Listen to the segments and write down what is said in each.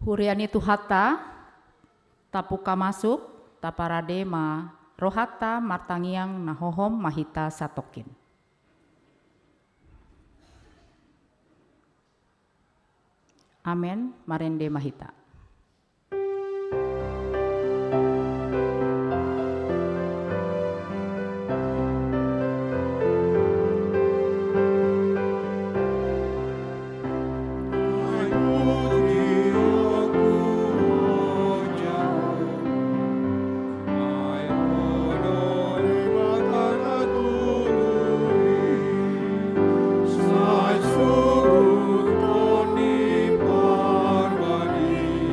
Huriani tuhata, tapuka masuk, taparade ma rohata martangiang nahohom mahita satokin. Amen, marende mahita. Parvani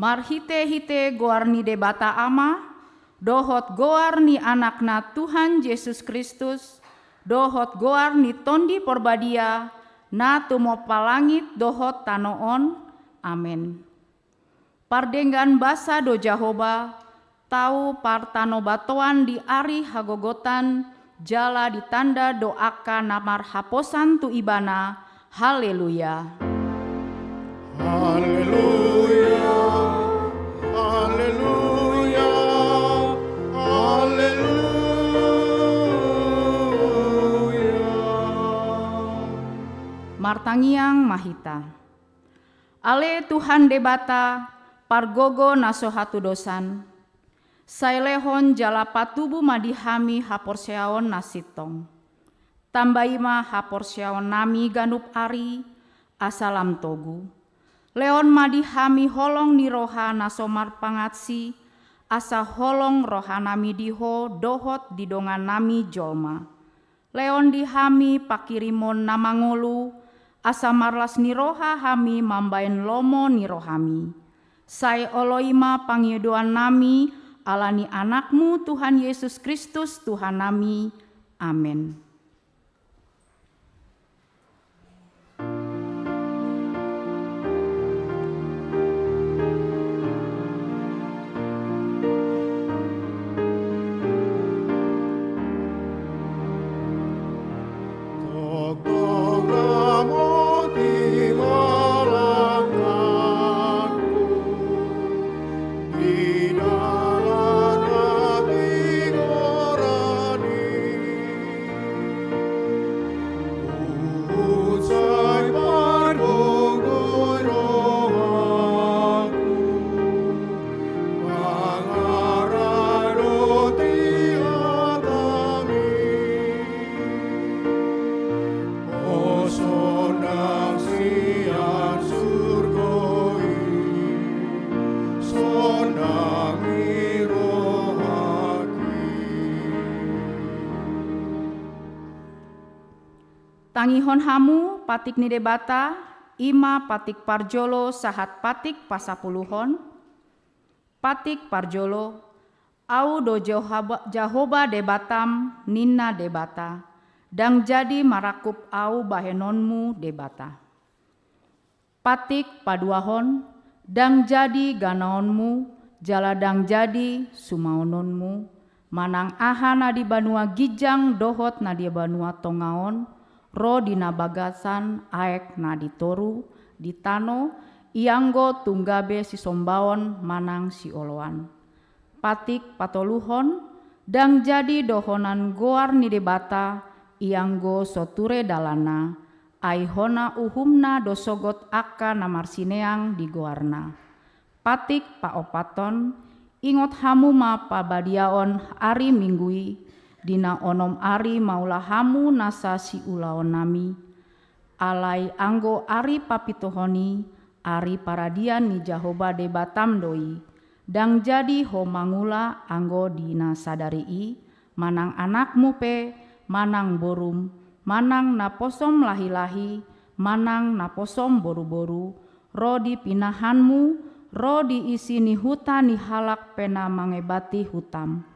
marhite-hite goarni debata ama, dohot goarni anakna Tuhan Yesus Kristus, dohot goarni tondi porbadia, na tumo palangit dohot tanoon. Amen. Pardenggan basa do Jahoba, tau partano batoan di ari hagogotan, jala ditanda doaka namar haposan tu ibana. Haleluya. Haleluya, haleluya, haleluya. Martangiang Mahita. Ale Tuhan debata, pargogo naso hatu dosan. Sailehon jala patubu madihami haporseaon nasitong. Tambaima haporseaon nami ganup ari, asalam togu. Leon madihami holong ni roha nasomar pangatsi, asa holong roha nami diho dohot didongan nami jolma. Leon dihami pakirimon namangolu, asa marlas ni roha hami mambain lomo ni rohami. Sai oloima pangyedoan nami, alani anakmu Tuhan Yesus Kristus Tuhan nami. Amin. Tangihon hamu patik ni debata, ima patik parjolo sahat patik pasapuluhon. Patik parjolo, au do Jahoba debatam ninna debata, dang jadi marakup au bahenonmu debata. Patik paduahon, dang jadi ganaonmu, jala dang jadi sumaononmu, manang aha nadi banua gijang dohot nadi banua tongaon, ro dina bagasan aek na ditoru, ditano, ianggo tunggabe si sombaon manang si oloan. Patik patoluhon, dang jadi dohonan goar ni debata, ianggo soture dalana, aihona uhumna dosogot aka namarsineang di goarna. Patik paopaton, ingot hamu ma pabadiaon ari minggui, dina onom ari maulah hamu nasa si ulaon nami, alai anggo ari papitohoni, ari paradian ni Jahoba debatam doi, dang jadi ho mangula anggo dina sadarii, manang anakmu pe, manang borum, manang naposom lahi-lahi, manang naposom boru-boru, ro di pinahanmu, ro di isi ni huta ni halak pena mangebati hutam.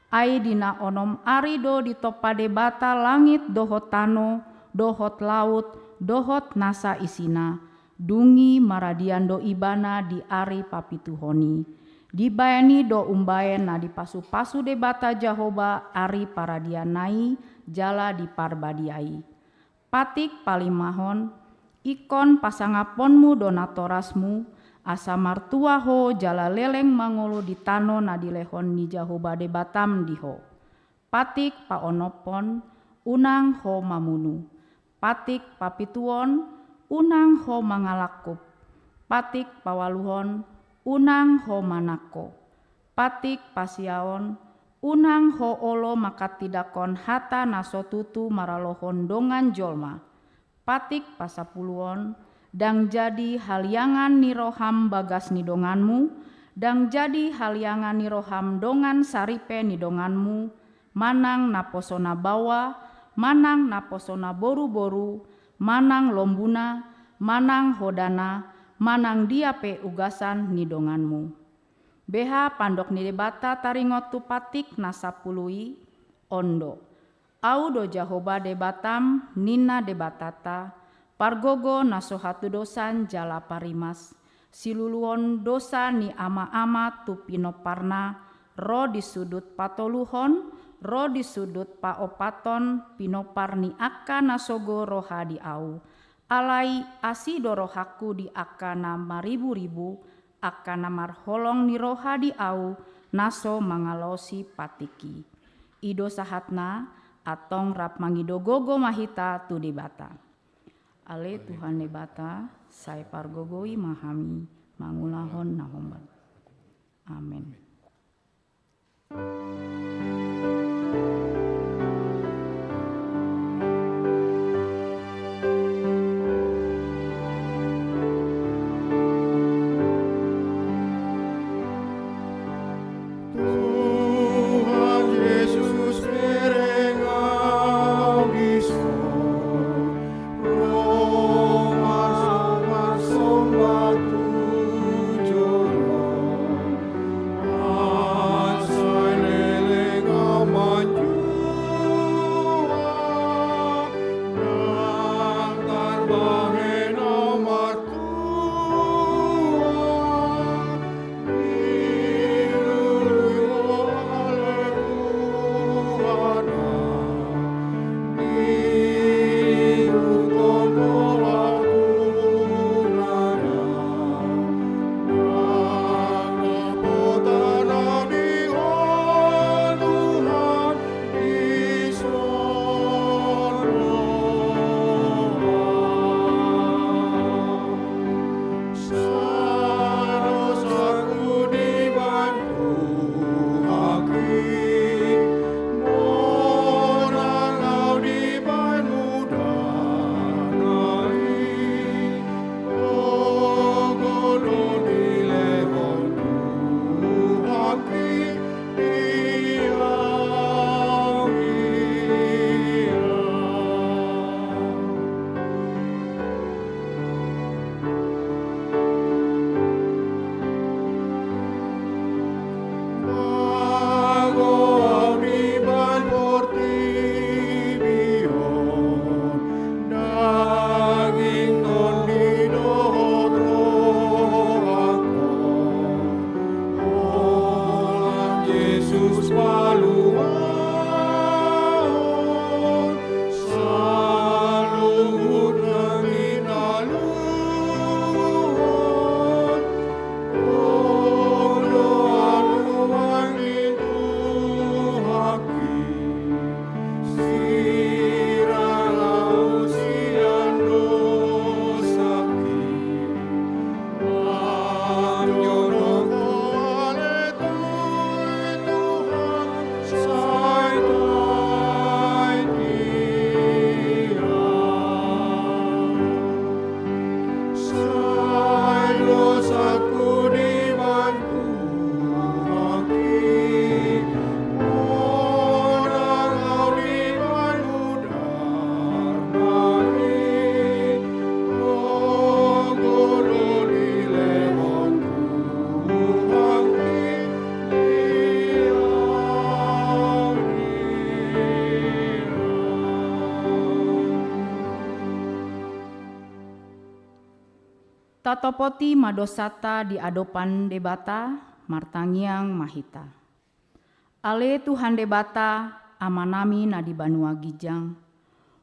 Ai dina onom arido di topa debata langit dohot tano, dohot laut, dohot nasa isina, dungi maradian do ibana di ari papituhoni. Dibayani do umbaen na di pasu-pasu debata Jahoba ari paradianai jala di parbadiai. Patik palimahon, ikon pasangaponmu donatorasmu, asa martua ho jala leleng mangolo di tano na dilehon ni Jahoba debatam diho. Patik paonopon, unang ho mamunu. Patik papituon, unang ho mangalakup. Patik pawaluhon, unang ho manako. Patik pasiaon, unang ho olo makatidakon hata nasotutu maralohon dongan jolma. Patik pasapuluon, dang jadi haliangan niroham bagas nidonganmu, dang jadi haliangan niroham dongan saripe nidonganmu, manang naposona bawa, manang naposona boru-boru, manang lombuna, manang hodana, manang diape ugasan nidonganmu. BH pandok nire bata taringot tu patik nasapului ondo. Au do Jahoba de Batam nina de batata pargogo nasohatu dosan jala parimas. Siluluon dosa ni ama-ama tu pinoparna ro di sudut patoluhon ro di sudut paopaton pinopar ni akka nasogo roha di au. Alai asi dorohaku di akka nama ribu-ribu akka namar holong ni roha di au naso mangalosi patiki. Ido sahatna atong rap mangidogogo mahita tu di bata. Ale Tuhan de bata sai pargogoi mahami mangulahon nahomban. Amin. Tuhan Yesus merengau di sorga, roh marsong batu jolong, asai leleng amanjua, daftar bahen amar Yesus paluan saluhut nami naluhon doa itu haki sirang sian dosaki manjono ale Tuhan sai tai sai dosaku dibantu haki orang kau dibantu darmai guru di lehonku haki Tatopoti madosata di adopan debata martangiang mahita. Ale Tuhan debata amanami na di banua gijang.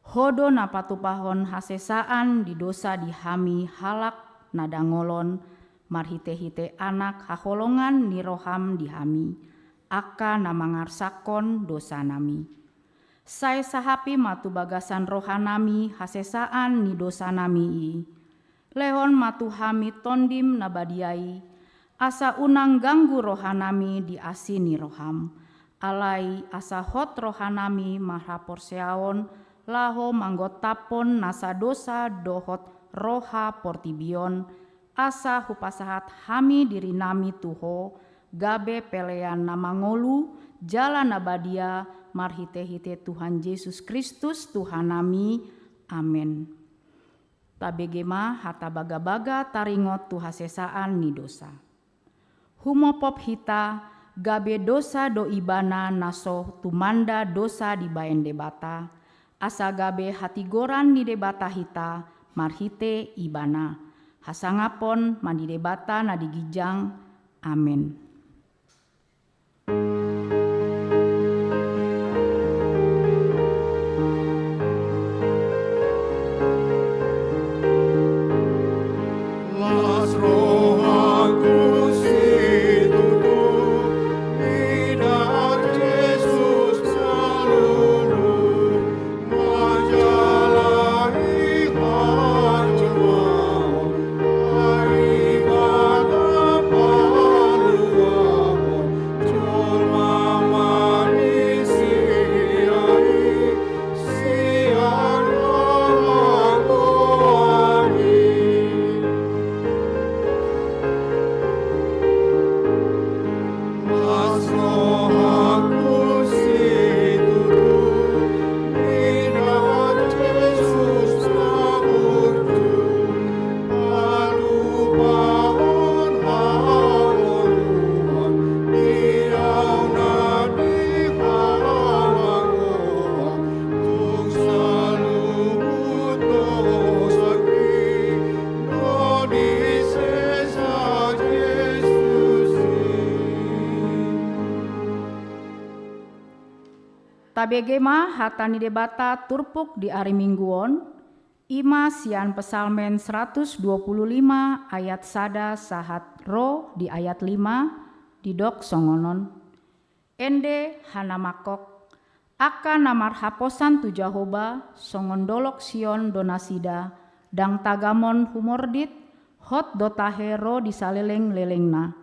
Hodo na patupahon hasesaan di dosa dihami halak nadangolon marhite-hite anak haholongan ni roham dihami. Aka na mangarsakon dosa nami. Sai sahapi matu bagasan rohanami hasesaan ni dosa nami i. Lehon matu hami tondim nabadiai, asa unang ganggu rohanami di asini roham. Alai asa hot rohanami mahaporseaon, laho manggotapon nasa dosa dohot roha portibion, asa hupasahat hami diri nami tuho, gabe pelean namangolu, jalan nabadia, marhite-hite Tuhan Yesus Kristus Tuhan nami. Amin. Tabegema hata baga-baga taringot tu hasesaan ni dosa. humopop hita gabe dosa do ibana naso tumanda dosa di baen debata, asa gabe hatigoran ni debata hita marhite ibana, hasangapon mandi debata na digijang, amin. Tabegema hatani debata turpuk di hari mingguon, ima sian pesalmen 125 ayat sada sahat ro di ayat 5 di dok songonon. Ende hanamakok, aka namar haposan tu Jahoba songon dolok sion donasida, dang tagamon humordit, hot dotahe ro disaleleng lelengna.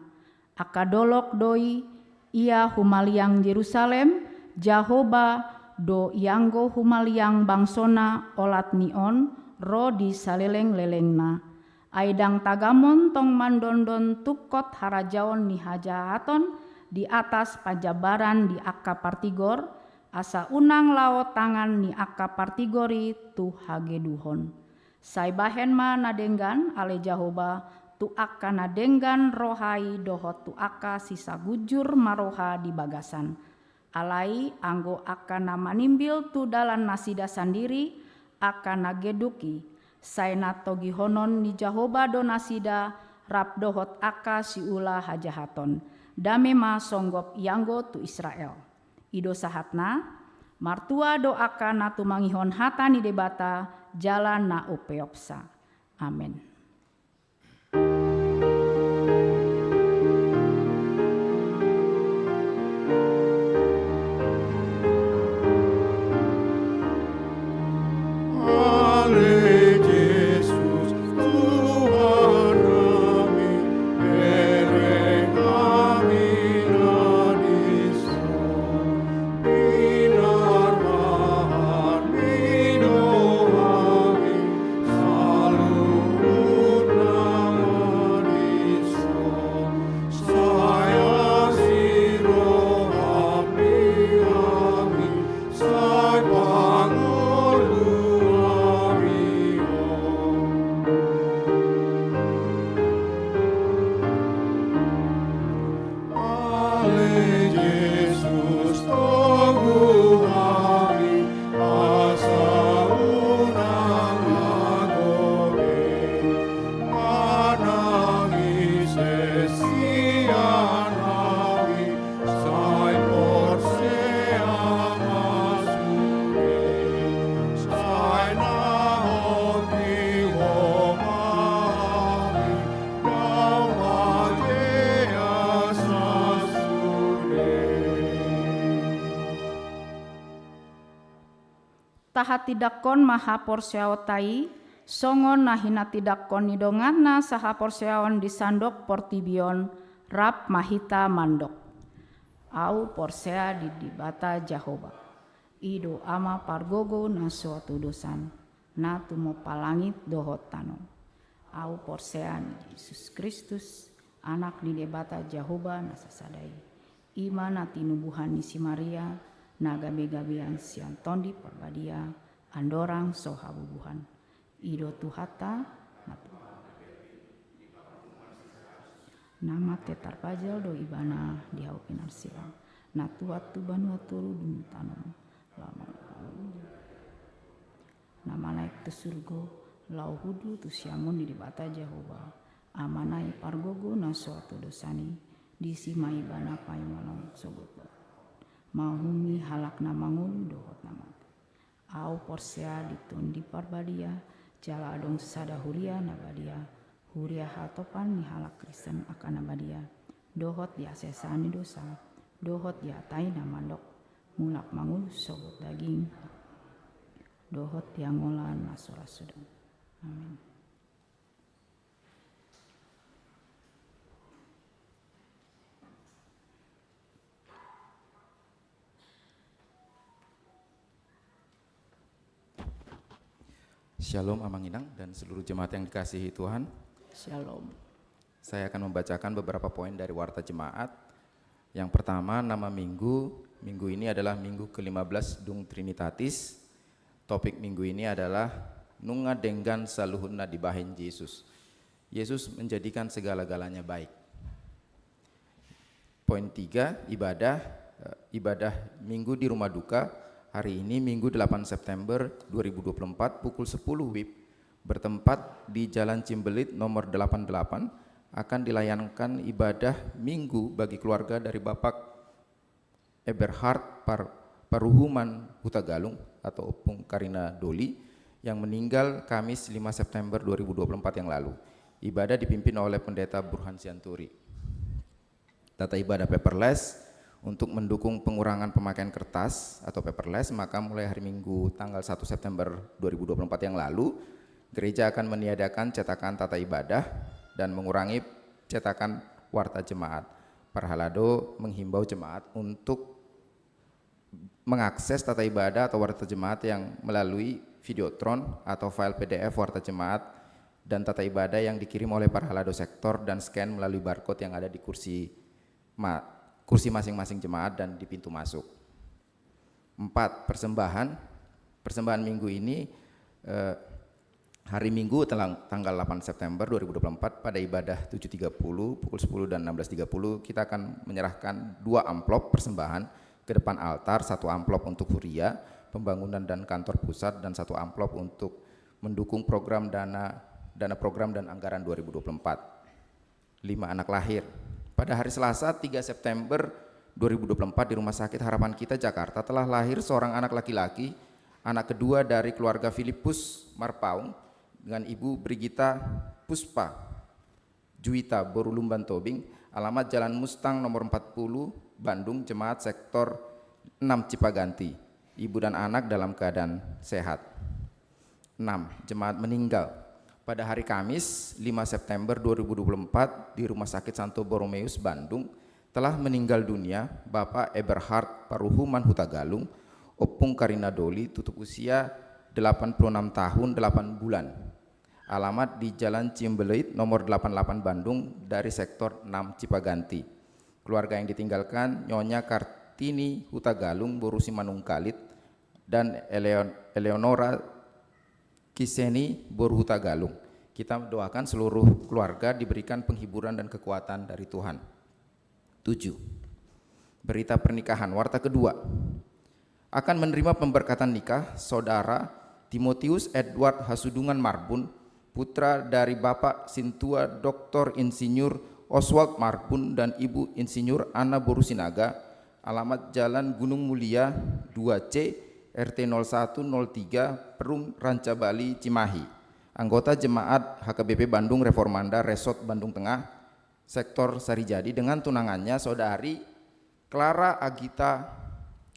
Aka dolok doi, ia humaliang Yerusalem, Jahoba do ianggo humaliang bangsona olat nion ro di saleleng lelengna. Aidang tagamon tong mandondon tukot harajaon ni hajahaton di atas pajabaran di akka partigor, asa unang laot tangan ni akka partigori tu hageduhon. Sai bahen ma nadenggan ale Jahoba tu akka nadenggan rohai dohot tu akka sisa gujur maroha di bagasan. Alai anggo akan nama nimbil tu dalan nasida sandiri akan nageduki saena togi honon ni Jahoba do nasida rap dohot aka si ula hajahaton dame ma songgop yanggo tu Israel. Ido sahatna martua do akan natu mangihon hata ni debata jalan na upeopsa. Amin. Taha tidakon maha porseaotai, songon nahina tidakon nidonganna saha porseaon di sandok portibion, rap mahita mandok. Au porsea di dibata Jahoba. Ido ama pargogo na suatu dosan, na tumo palangit dohot tano. Au porsea ni Yesus Kristus, anak di debata Jahoba na sasadai. Ima na tinubuhan ni si Maria, na gabe-gabean sian tondi perbadia andorang sohabubuhan ido tuhata Nama tetar pajal do ibana diau pinar silang. Natuatu banua turu dum tanum. Lama. Nama naik tu surgo lau hudu tu siamun di bata Jehovah. Amanai pargogo na suatu dosani disi mai bana pai manong sogot. Mahumi halak na mangulu dohot nama. Au porsea ditun di parbadia jala adong sada huria nabadia. Huria hatopan ni halak Kristen akan nabadia. Dohot dia sesani dosa. Dohot dia tai na mandok. Mulak mangulu sogot daging. Dohot dia ngolan nasora sudang. Amin. Shalom Amang Inang dan seluruh jemaat yang dikasihi Tuhan. Shalom. Saya akan membacakan beberapa poin dari Warta Jemaat. Yang pertama, nama minggu ini adalah minggu ke-15 Dung Trinitatis. Topik minggu ini adalah Nunga Denggan Saluhunna Dibahin Yesus. Yesus menjadikan segala-galanya baik. Poin 3, ibadah minggu di rumah duka. Hari ini Minggu 8 September 2024 pukul 10 WIB bertempat di Jalan Cimbelit nomor 88 akan dilayankan ibadah minggu bagi keluarga dari Bapak Eberhard Paruhuman Hutagalung atau Opung Karina Doli yang meninggal Kamis 5 September 2024 yang lalu. Ibadah dipimpin oleh Pendeta Burhan Sianturi. Tata ibadah paperless. Untuk mendukung pengurangan pemakaian kertas atau paperless, maka mulai hari Minggu tanggal 1 September 2024 yang lalu, gereja akan meniadakan cetakan tata ibadah dan mengurangi cetakan warta jemaat. Parhalado menghimbau jemaat untuk mengakses tata ibadah atau warta jemaat yang melalui Videotron atau file PDF warta jemaat dan tata ibadah yang dikirim oleh Parhalado sektor dan scan melalui barcode yang ada di kursi masing-masing jemaat dan di pintu masuk. 4. Persembahan minggu ini hari Minggu tanggal 8 September 2024 pada ibadah 7.30 pukul 10 dan 16.30 kita akan menyerahkan 2 amplop persembahan ke depan altar, 1 amplop untuk Huria, pembangunan dan kantor pusat, dan 1 amplop untuk mendukung program dana program dan anggaran 2024. 5. Anak lahir. Pada hari Selasa 3 September 2024 di Rumah Sakit Harapan Kita Jakarta telah lahir seorang anak laki-laki, anak kedua dari keluarga Filipus Marpaung dengan Ibu Brigita Puspa Juwita Borulumban Tobing, alamat Jalan Mustang nomor 40 Bandung, Jemaat Sektor 6 Cipaganti. Ibu dan anak dalam keadaan sehat. 6. Jemaat meninggal. Pada hari Kamis 5 September 2024 di Rumah Sakit Santo Borromeus Bandung telah meninggal dunia Bapak Eberhard Paruhuman Hutagalung, Opung Karina Doli, tutup usia 86 tahun 8 bulan. Alamat di Jalan Cimbelit nomor 88 Bandung dari sektor 6 Cipaganti. Keluarga yang ditinggalkan Nyonya Kartini Hutagalung Borusi Manungkalit dan Eleonora Kiseni Boru Hutagalung. Kita doakan seluruh keluarga diberikan penghiburan dan kekuatan dari Tuhan. 7. Berita pernikahan warta kedua. Akan menerima pemberkatan nikah Saudara Timotius Edward Hasudungan Marbun, putra dari Bapak Sintua Dr. Insinyur Oswald Marbun dan Ibu Insinyur Anna Borusinaga, alamat Jalan Gunung Mulia 2C RT 0103 Perum Ranca Bali Cimahi. Anggota Jemaat HKBP Bandung Reformanda Resort Bandung Tengah Sektor Sarijadi dengan tunangannya Saudari Clara Agita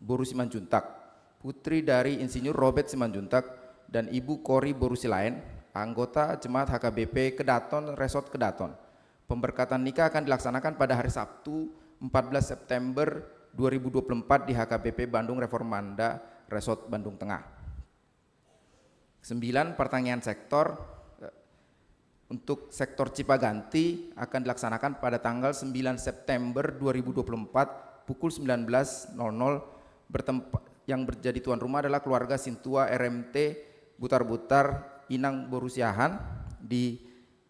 Boru Simanjuntak, putri dari Insinyur Robert Simanjuntak dan Ibu Kori Boru Silain, anggota Jemaat HKBP Kedaton Resort Kedaton. Pemberkatan nikah akan dilaksanakan pada hari Sabtu 14 September 2024 di HKBP Bandung Reformanda Resort Bandung Tengah. 9. Pertanian sektor untuk sektor Cipaganti akan dilaksanakan pada tanggal 9 September 2024 pukul 19.00 yang menjadi tuan rumah adalah keluarga Sintua RMT Butar-Butar Inang Borusiahan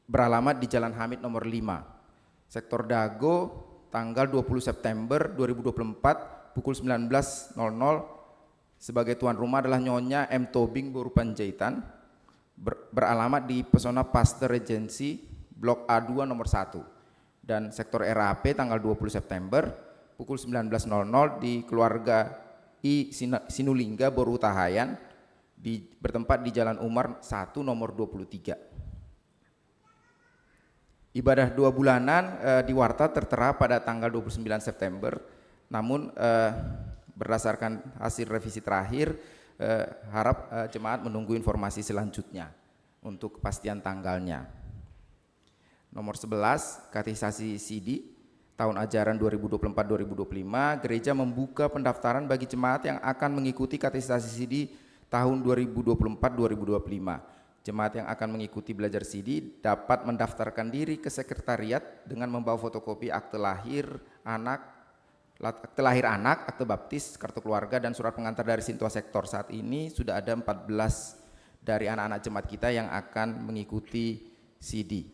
beralamat di Jalan Hamid nomor 5. Sektor Dago tanggal 20 September 2024 pukul 19.00 sebagai tuan rumah adalah Nyonya M. Tobing Boru Panjaitan beralamat di Pesona Pasteur Regency Blok A2 nomor 1. Dan sektor RAP tanggal 20 September pukul 19.00 di keluarga I. Sinulingga Boru Tahayan bertempat di Jalan Umar 1 nomor 23. Ibadah 2 bulanan di Warta tertera pada tanggal 29 September, namun berdasarkan hasil revisi terakhir, harap jemaat menunggu informasi selanjutnya untuk kepastian tanggalnya. Nomor 11, katekisasi CD, tahun ajaran 2024-2025, gereja membuka pendaftaran bagi jemaat yang akan mengikuti katekisasi CD tahun 2024-2025. Jemaat yang akan mengikuti belajar CD dapat mendaftarkan diri ke sekretariat dengan membawa fotokopi akte lahir anak, akte baptis, kartu keluarga, dan surat pengantar dari Sintua Sektor. Saat ini sudah ada 14 dari anak-anak jemaat kita yang akan mengikuti CD.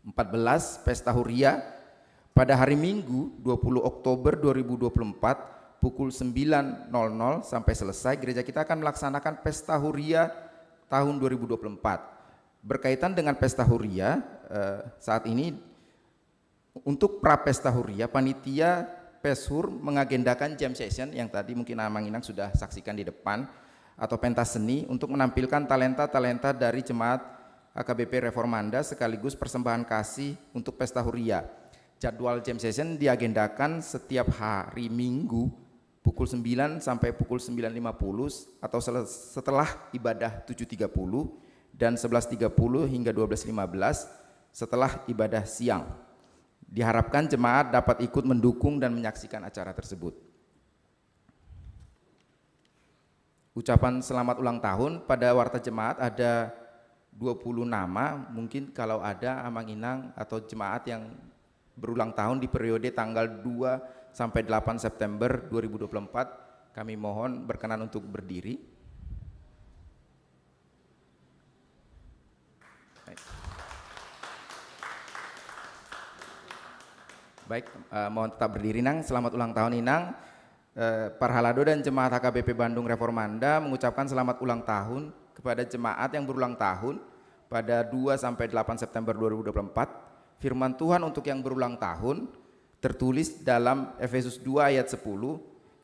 14, Pesta Huria pada hari Minggu 20 Oktober 2024 pukul 9.00 sampai selesai. Gereja kita akan melaksanakan Pesta Huria tahun 2024. Berkaitan dengan Pesta Huria, saat ini untuk pra Pesta Huria, panitia Peshur mengagendakan jam session yang tadi mungkin Amang Inang sudah saksikan di depan, atau pentas seni untuk menampilkan talenta-talenta dari jemaat AKBP Reformanda sekaligus persembahan kasih untuk Pesta Huria. Jadwal jam session diagendakan setiap hari Minggu pukul 9 sampai pukul 9.50 atau setelah ibadah 7.30 dan 11.30 hingga 12.15 setelah ibadah siang. Diharapkan jemaat dapat ikut mendukung dan menyaksikan acara tersebut. Ucapan selamat ulang tahun pada warta jemaat ada 20 nama, mungkin kalau ada Amang Inang atau jemaat yang berulang tahun di periode tanggal 2 sampai 8 September 2024, kami mohon berkenan untuk berdiri. Baik, mohon tetap berdiri Nang. Selamat ulang tahun Inang. Parhalado dan jemaat HKBP Bandung Reformanda mengucapkan selamat ulang tahun kepada jemaat yang berulang tahun pada 2 sampai 8 September 2024. Firman Tuhan untuk yang berulang tahun tertulis dalam Efesus 2 ayat 10,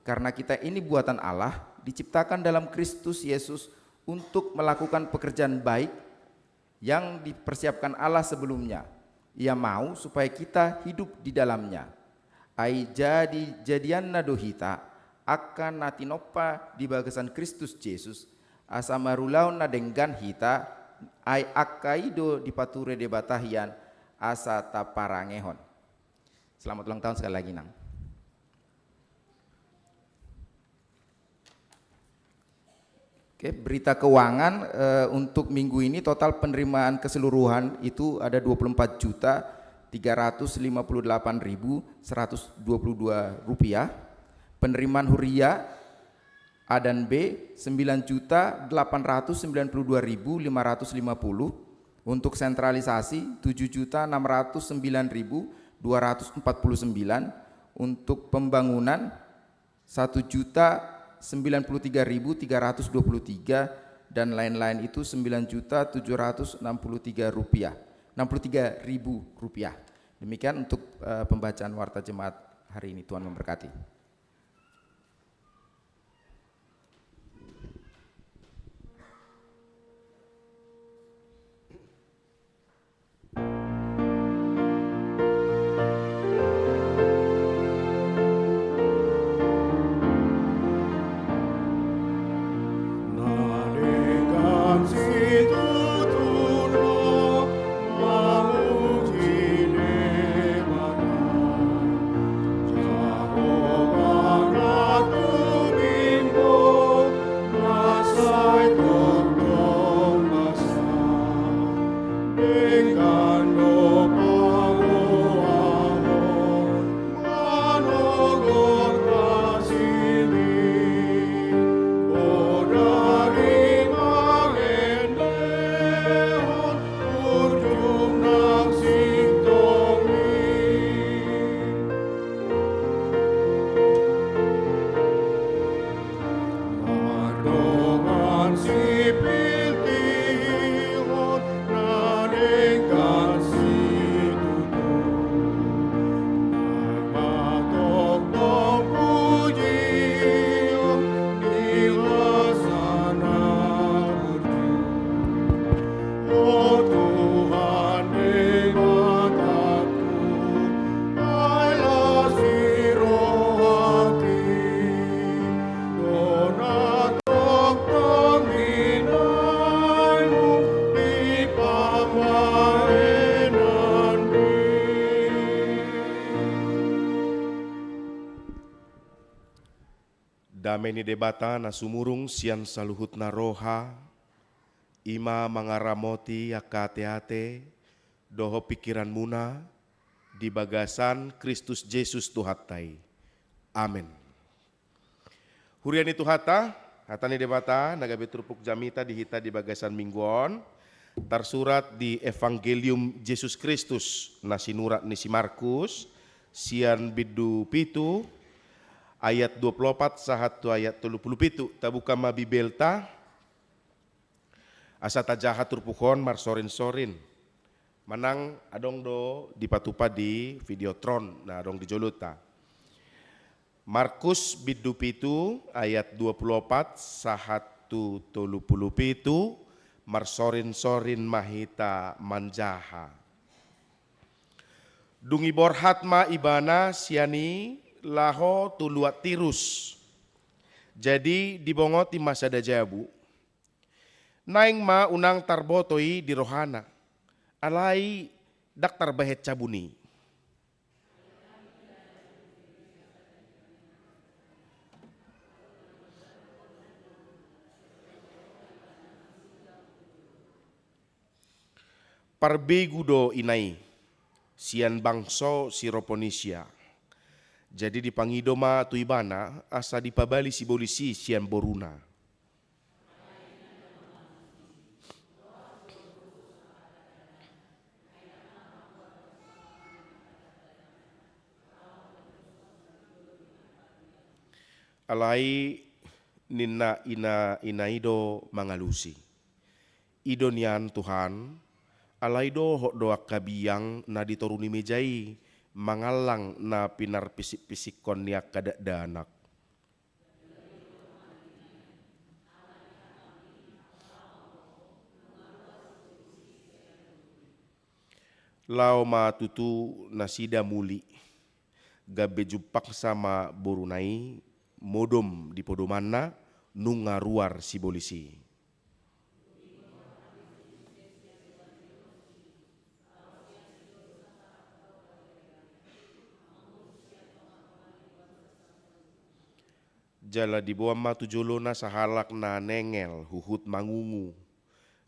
karena kita ini buatan Allah, diciptakan dalam Kristus Yesus untuk melakukan pekerjaan baik yang dipersiapkan Allah sebelumnya. Ia mau supaya kita hidup di dalamnya. Ai jadian nadohita akan natinopa di bagasan Kristus Yesus asa marulaun nadenggan hita ai akaido dipature debatahian asa taparangehon. Selamat ulang tahun sekali lagi Nang. Oke, berita keuangan untuk minggu ini total penerimaan keseluruhan itu ada 24.358.122 rupiah. Penerimaan huria A dan B 9.892.550. Untuk sentralisasi 7.609.249. Untuk pembangunan 1.093.323 dan lain-lain itu 9.763.000 rupiah. Demikian untuk pembacaan warta jemaat hari ini. Tuhan memberkati. Oh Damai ni debata na sumurung sian saluhut na roha, ima mangaramoti akate-ate, doho pikiran muna, di bagasan Kristus Yesus Tuhatai. Amin. Hurian itu hata ni debata, nagabe trupuk jamita dihita di bagasan mingguon, tersurat di Evangelium Yesus Kristus, nasi nurat nisi Markus, sian bidu pitu, ayat 24 sahatu ayat 37 tabuka mabibelta asa tajaha turpuhon mar sorin-sorin manang adong do dipatupa di videotron na adong di joluta. Markus bidu pitu ayat 24 sahatu 37 mar sorin-sorin mahita manjaha. Dungi borhat ma ibana siani laho tuluat tirus. Jadi dibongot di masa dajabu. Naing ma unang tarbotoi di rohana. Alai daktar bahet cabuni. Parbegudo inai. Sian bangso Siroponisia. Jadi di pangidoma tu ibana asa dipabali si bolisi sian boruna. Alai nina inaido mangalusi. Idonian Tuhan, alaido hok doa kabiyang na ditoruni mejai. Mangalang na pinar pisik-pisik konya kadak danak. Lau ma tutu nasida muli. Gabe jupak sama borunai modom di podomana nunga ruar si bolisi. Jala di bawah matu jolona sahalak na nengel huhut mangungu.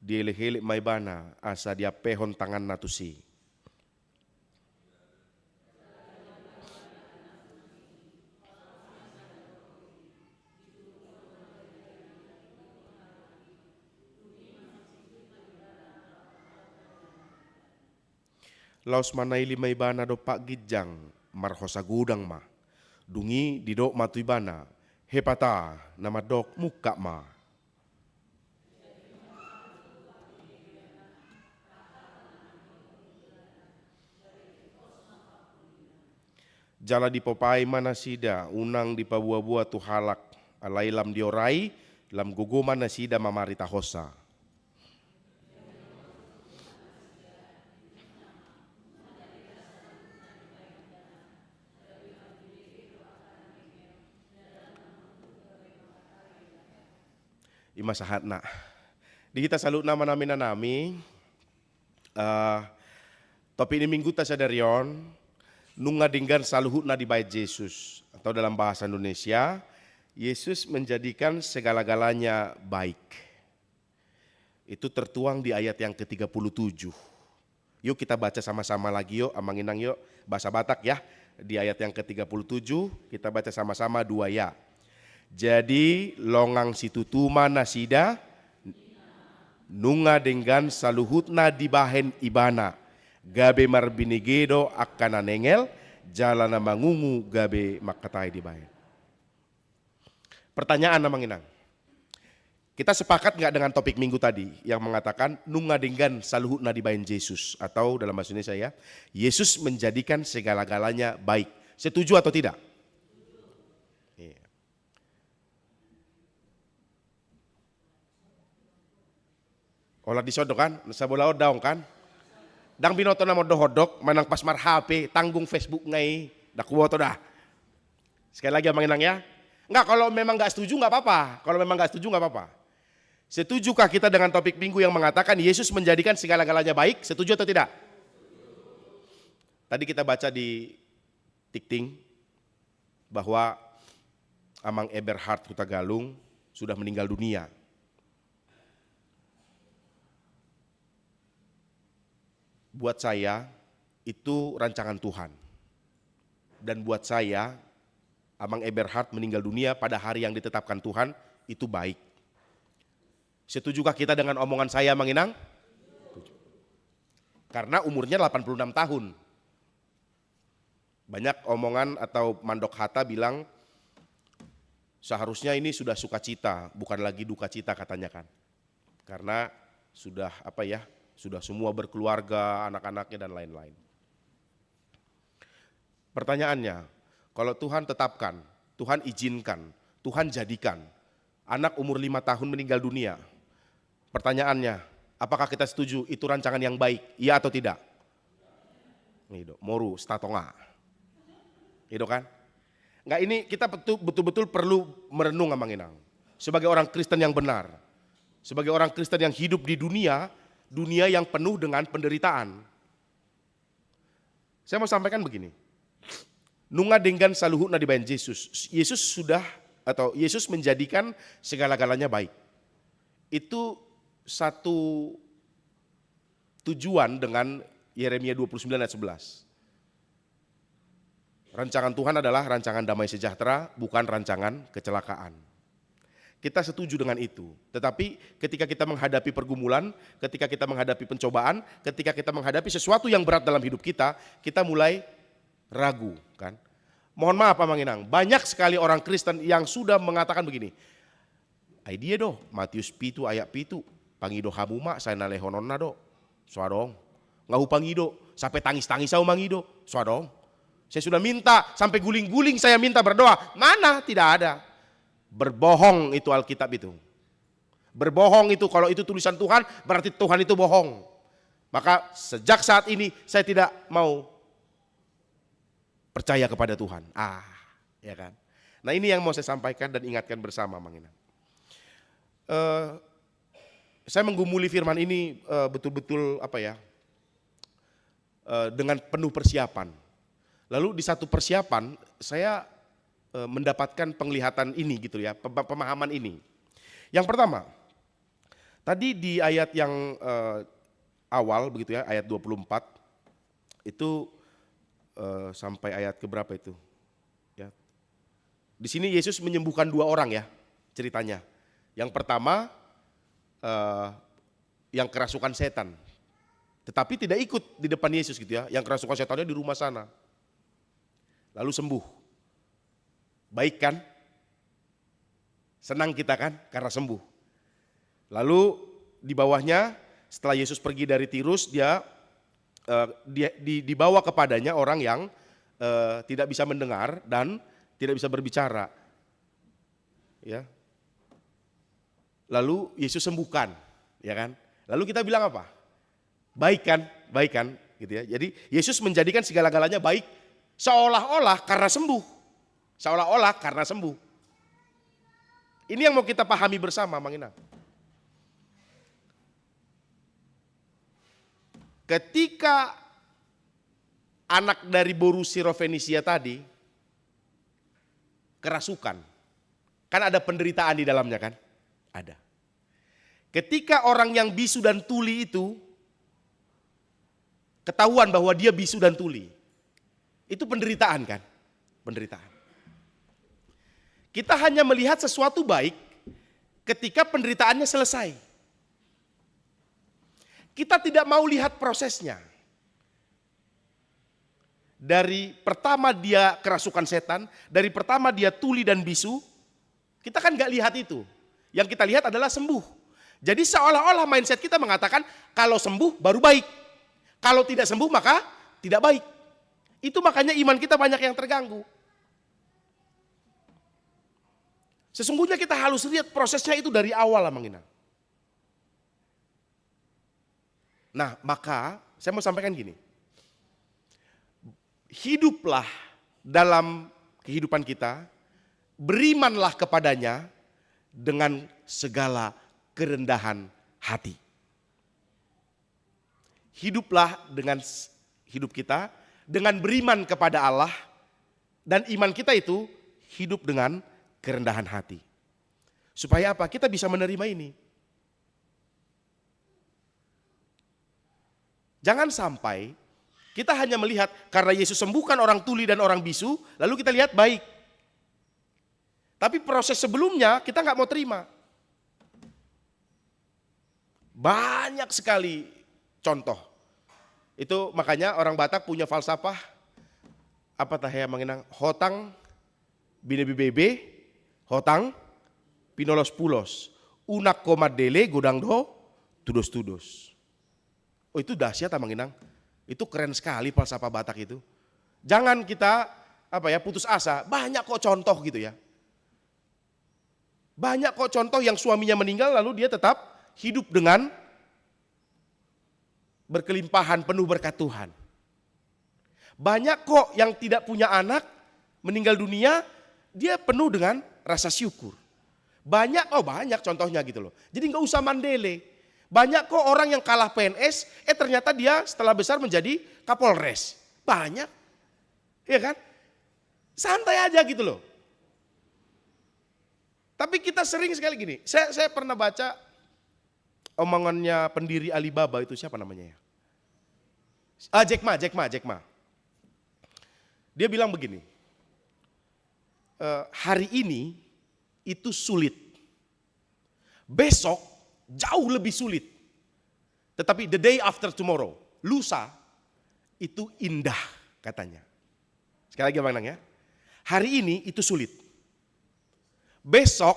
Dielek-elek maibana asa dia pehon tangan natusi. Laos manaili maibana do pak gijang marhosa gudang ma. Dungi di dok matu ibana. Hepata nama dok muka ma. Jala di popai mana sida unang di pabua-bua tu halak alai lam diorai lam gogo mana sida mamari tahosa. Ima sahatna. Di kita salut nama namin na nami. Tapi ini minggu ta sadarion nunga dinggan saluhut na di bait Yesus atau dalam bahasa Indonesia Yesus menjadikan segala-galanya baik. Itu tertuang di ayat yang ke-37. Yuk kita baca sama-sama lagi yuk, amanginang yuk bahasa Batak ya. Di ayat yang ke-37 kita baca sama-sama dua ya. Jadi longang situtuma nasida nunga dengan saluhutna di bahen ibana gabe marbinigedo akana nengel jalana mangungu gabe makatai di bahen. Pertanyaan namang inang. Kita sepakat nggak dengan topik minggu tadi yang mengatakan nunga dengan saluhutna di bahen Yesus atau dalam bahasa Indonesia ya, Yesus menjadikan segala-galanya baik. Setuju atau tidak? Olah disodok kan, sabola daong kan. Dang binoto na mo dohodok, manang pasmar HP, tanggung Facebook ngai, dakuwo to dah. Sekali lagi manginang ya. Enggak, kalau memang enggak setuju enggak apa-apa. Kalau memang enggak setuju enggak apa-apa. Setujukah kita dengan topik minggu yang mengatakan Yesus menjadikan segala-galanya baik? Setuju atau tidak? Tadi kita baca di Tikting bahwa Amang Eberhard Hutagalung sudah meninggal dunia. Buat saya itu rancangan Tuhan. Dan buat saya, Amang Eberhard meninggal dunia pada hari yang ditetapkan Tuhan, itu baik. Setujukah kita dengan omongan saya, Mang Inang? Karena umurnya 86 tahun. Banyak omongan atau mandok hata bilang, seharusnya ini sudah sukacita, bukan lagi duka cita katanya kan. Karena sudah sudah semua berkeluarga, anak-anaknya dan lain-lain. Pertanyaannya, kalau Tuhan tetapkan, Tuhan izinkan, Tuhan jadikan, anak umur 5 tahun meninggal dunia. Pertanyaannya, apakah kita setuju itu rancangan yang baik? Iya atau tidak? Moru, statonga. Itu kan? Enggak, ini kita betul-betul perlu merenung, Amang Inang. Sebagai orang Kristen yang benar, sebagai orang Kristen yang hidup di dunia yang penuh dengan penderitaan. Saya mau sampaikan begini. Nunga denggan saluhutna dibayan Yesus. Yesus menjadikan segala-galanya baik. Itu satu tujuan dengan Yeremia 29 ayat 11. Rancangan Tuhan adalah rancangan damai sejahtera, bukan rancangan kecelakaan. Kita setuju dengan itu. Tetapi ketika kita menghadapi pergumulan, ketika kita menghadapi pencobaan, ketika kita menghadapi sesuatu yang berat dalam hidup kita, kita mulai ragu kan. Mohon maaf Amang Inang, banyak sekali orang Kristen yang sudah mengatakan begini. Ai dia doh, Matius pitu ayat pitu, pangido hamuma saya nalehononna do. Swadong. Ngahu pangido, sampai tangis-tangis saya mangido. Swadong. Saya sudah minta, sampai guling-guling saya minta berdoa. Mana? Tidak ada. Berbohong itu Alkitab itu. Berbohong itu, kalau itu tulisan Tuhan, berarti Tuhan itu bohong. Maka sejak saat ini saya tidak mau percaya kepada Tuhan. Ya kan. Nah ini yang mau saya sampaikan dan ingatkan bersama, Mang Inang. Saya menggumuli firman ini betul-betul dengan penuh persiapan. Lalu di satu persiapan saya mendapatkan penglihatan ini gitu ya, pemahaman ini. Yang pertama, tadi di ayat yang awal begitu ya, ayat 24 itu sampai ayat keberapa itu? Ya. Di sini Yesus menyembuhkan 2 orang ya ceritanya. Yang pertama yang kerasukan setan, tetapi tidak ikut di depan Yesus gitu ya. Yang kerasukan setannya di rumah sana. Lalu sembuh. Baik kan? Senang kita kan karena sembuh. Lalu di bawahnya setelah Yesus pergi dari Tirus, dia dibawa kepadanya orang yang tidak bisa mendengar dan tidak bisa berbicara. Ya. Lalu Yesus sembuhkan, ya kan? Lalu kita bilang apa? Baik kan, gitu ya. Jadi Yesus menjadikan segala-galanya baik. Seolah-olah karena sembuh. Seolah-olah karena sembuh. Ini yang mau kita pahami bersama, Mang Inang. Ketika anak dari boru Sirofenisia tadi kerasukan, kan ada penderitaan di dalamnya kan? Ada. Ketika orang yang bisu dan tuli itu ketahuan bahwa dia bisu dan tuli, itu penderitaan kan? Penderitaan. Kita hanya melihat sesuatu baik ketika penderitaannya selesai. Kita tidak mau lihat prosesnya. Dari pertama dia kerasukan setan, dari pertama dia tuli dan bisu, kita kan gak lihat itu. Yang kita lihat adalah sembuh. Jadi seolah-olah mindset kita mengatakan kalau sembuh baru baik. Kalau tidak sembuh maka tidak baik. Itu makanya iman kita banyak yang terganggu. Sesungguhnya kita harus lihat prosesnya itu dari awal lah, Mang Inang. Nah, maka saya mau sampaikan gini. Hiduplah dalam kehidupan kita, berimanlah kepadanya dengan segala kerendahan hati. Hiduplah dengan hidup kita dengan beriman kepada Allah, dan iman kita itu hidup dengan kerendahan hati. Supaya apa? Kita bisa menerima ini. Jangan sampai kita hanya melihat karena Yesus sembuhkan orang tuli dan orang bisu, lalu kita lihat baik. Tapi proses sebelumnya kita nggak mau terima. Banyak sekali contoh. Itu makanya orang Batak punya falsafah, apa tahaya mengenang, hotang bine-bibebe, hotang pinolos-pulos, unak komadele godang do, tudos-tudos. Oh itu dahsyat mengenang. Itu keren sekali falsafah Batak itu. Jangan kita putus asa, banyak kok contoh gitu ya. Banyak kok contoh yang suaminya meninggal lalu dia tetap hidup dengan berkelimpahan penuh berkat Tuhan. Banyak kok yang tidak punya anak, meninggal dunia, dia penuh dengan rasa syukur. Banyak contohnya gitu loh. Jadi nggak usah mandele. Banyak kok orang yang kalah PNS, ternyata dia setelah besar menjadi Kapolres. Banyak, ya kan? Santai aja gitu loh. Tapi kita sering sekali gini, saya pernah baca omongannya pendiri Alibaba itu siapa namanya ya? Jack Ma. Dia bilang begini, hari ini itu sulit, besok jauh lebih sulit. Tetapi the day after tomorrow, lusa, itu indah katanya. Sekali lagi Bang Nang ya, hari ini itu sulit. Besok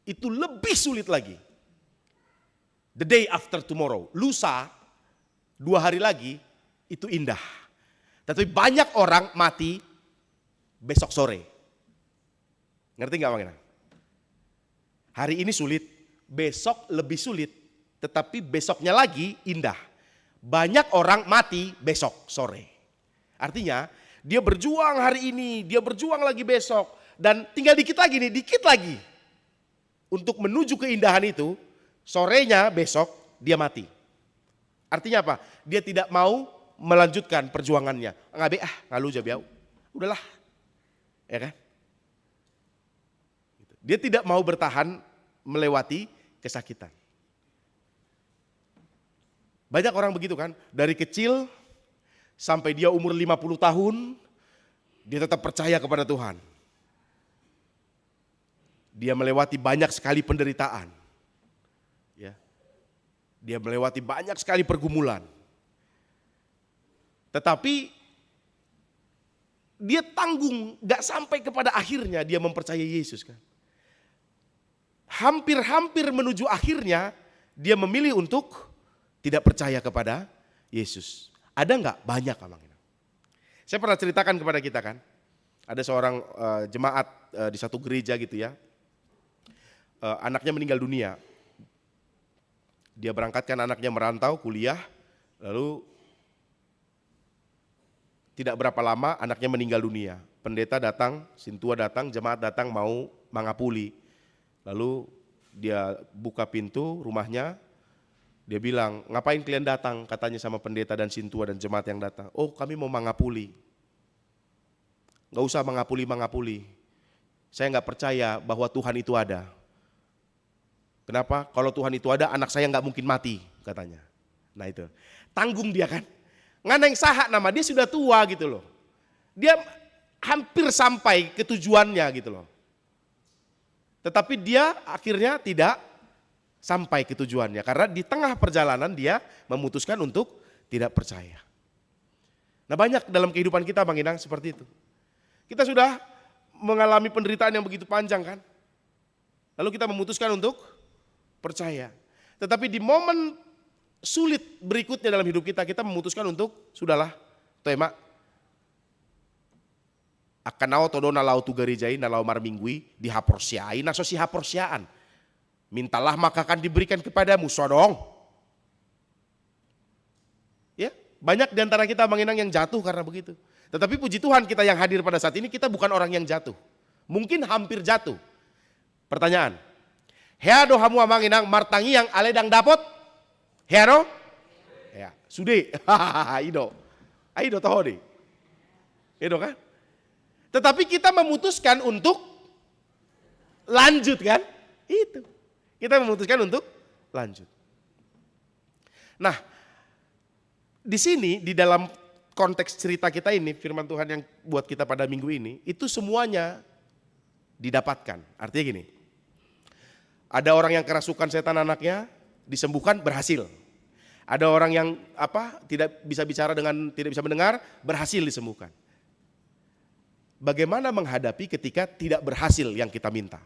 itu lebih sulit lagi. The day after tomorrow, lusa, 2 hari lagi itu indah. Tapi banyak orang mati besok sore. Ngerti gak Bang? Hari ini sulit, besok lebih sulit, tetapi besoknya lagi indah. Banyak orang mati besok sore. Artinya dia berjuang hari ini, dia berjuang lagi besok. Dan tinggal dikit lagi untuk menuju keindahan itu, sorenya besok dia mati. Artinya apa? Dia tidak mau melanjutkan perjuangannya. Ngalu jabiau. Udahlah. Ya kan? Dia tidak mau bertahan melewati kesakitan. Banyak orang begitu kan, dari kecil sampai dia umur 50 tahun, dia tetap percaya kepada Tuhan. Dia melewati banyak sekali penderitaan. Ya. Dia melewati banyak sekali pergumulan. Tetapi dia tanggung, gak sampai kepada akhirnya dia mempercayai Yesus kan. Hampir-hampir menuju akhirnya dia memilih untuk tidak percaya kepada Yesus. Ada gak? Banyak Abang. Saya pernah ceritakan kepada kita kan. Ada seorang jemaat di satu gereja gitu ya. Anaknya meninggal dunia. Dia berangkatkan anaknya merantau kuliah, lalu tidak berapa lama anaknya meninggal dunia. Pendeta datang, sintua datang, jemaat datang mau mangapuli. Lalu dia buka pintu rumahnya, dia bilang, ngapain kalian datang? Katanya sama pendeta dan sintua dan jemaat yang datang. Oh kami mau mangapuli. Gak usah mangapuli. Saya gak percaya bahwa Tuhan itu ada. Kenapa? Kalau Tuhan itu ada, anak saya nggak mungkin mati, katanya. Nah itu, tanggung dia kan. Nganeng sahak nama, dia sudah tua gitu loh. Dia hampir sampai ke tujuannya gitu loh. Tetapi dia akhirnya tidak sampai ke tujuannya. Karena di tengah perjalanan dia memutuskan untuk tidak percaya. Nah banyak dalam kehidupan kita Bang Inang seperti itu. Kita sudah mengalami penderitaan yang begitu panjang kan. Lalu kita memutuskan untuk percaya. Tetapi di momen sulit berikutnya dalam hidup kita, kita memutuskan untuk sudahlah, tema akan nao todo nalau tu gerijai nalau marminggui dihaporsiai nasosi haporsiaan. Mintalah maka akan diberikan kepadamu, sodong. Ya, banyak di antara kita Bang Inang yang jatuh karena begitu. Tetapi puji Tuhan kita yang hadir pada saat ini kita bukan orang yang jatuh. Mungkin hampir jatuh. Pertanyaan, heado hamu Bang Inang martangi yang aledang dapot? Heado? Ya, sudah. Aido toh deh. Itu kan? Tetapi kita memutuskan untuk lanjut kan? Itu. Kita memutuskan untuk lanjut. Nah, di sini di dalam konteks cerita kita ini, firman Tuhan yang buat kita pada minggu ini, itu semuanya didapatkan. Artinya gini, ada orang yang kerasukan setan anaknya, disembuhkan, berhasil. Ada orang yang tidak bisa bicara tidak bisa mendengar, berhasil disembuhkan. Bagaimana menghadapi ketika tidak berhasil yang kita minta?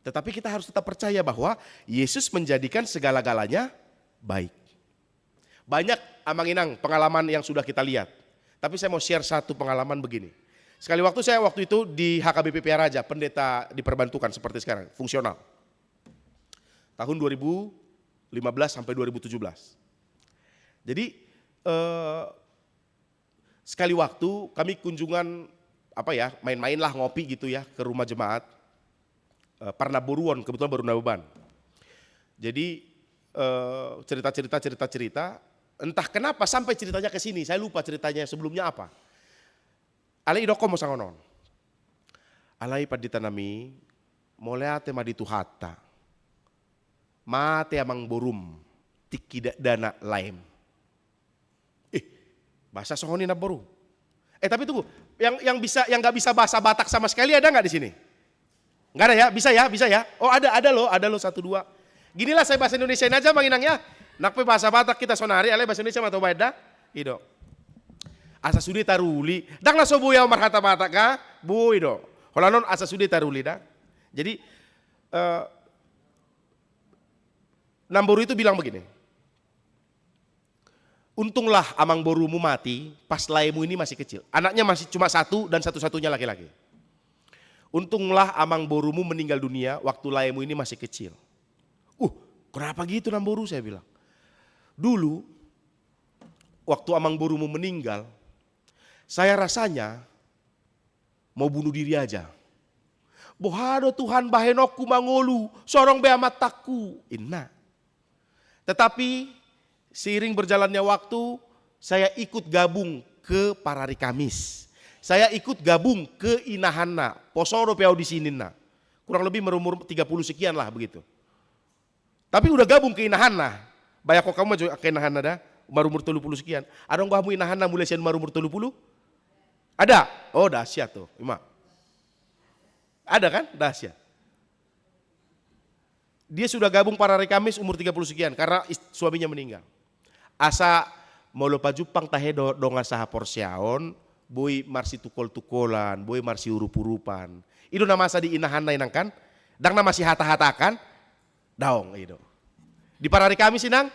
Tetapi kita harus tetap percaya bahwa Yesus menjadikan segala-galanya baik. Banyak amang-inang pengalaman yang sudah kita lihat. Tapi saya mau share satu pengalaman begini. Sekali saya waktu itu di HKBP Raja, pendeta diperbantukan seperti sekarang, fungsional. Tahun 2015 sampai 2017. Jadi sekali waktu kami kunjungan main-main lah, ngopi gitu ya ke rumah jemaat. Parnaboruon, kebetulan baru Nabeban. Jadi cerita, entah kenapa sampai ceritanya ke sini, saya lupa ceritanya sebelumnya apa. Alai idoko mo sangonon. Alai paditanami, moleate maditu hatta. Mate amang borum, tiki dana laim. Bahasa sohoni na boru. Tapi tunggu, yang nggak bisa bahasa Batak sama sekali ada nggak di sini? Nggak ada ya? Bisa ya? Oh ada loh 1, 2. Ginilah saya bahasa Indonesiain aja manginangnya. Nakpe bahasa Batak kita sonari, ale bahasa Indonesia matau baeda. Ido. Asa sudi taruli. Dak na sobuya marhata Batak ka? Bu ido. Holanon asa sudi taruli dah. Jadi Namboru itu bilang begini. Untunglah amang borumu mati pas laimu ini masih kecil. Anaknya masih cuma 1 dan satu-satunya laki-laki. Untunglah amang borumu meninggal dunia waktu laimu ini masih kecil. Kenapa gitu Namboru, saya bilang. Dulu waktu amang borumu meninggal, saya rasanya mau bunuh diri aja. Bohado Tuhan bahenokku mangolu, sorong be amataku. Inna. Tetapi seiring berjalannya waktu, saya ikut gabung ke Parari Kamis. Saya ikut gabung ke Inahana, Posoro Peau di sini. Kurang lebih berumur 30 sekian lah begitu. Tapi udah gabung ke Inahana. Banyak kok kamu juga ke Inahana dah, umur 30 sekian. Ada yang kamu Inahana mulai sian umur 30? Ada? Oh dahsyat tuh, Ima. Ada kan? Dahsyat. Dia sudah gabung Parari Kamis umur 30 sekian karena suaminya meninggal. Asa mau lupa Jupang tahedo donga saha porsiaon, boy marsi tukol-tukolan, boy marsi urup-urupan. Itu nama asa di Inahana inang kan? Dang nama si hata-hatakan, daong itu. Di Parari Kamis inang,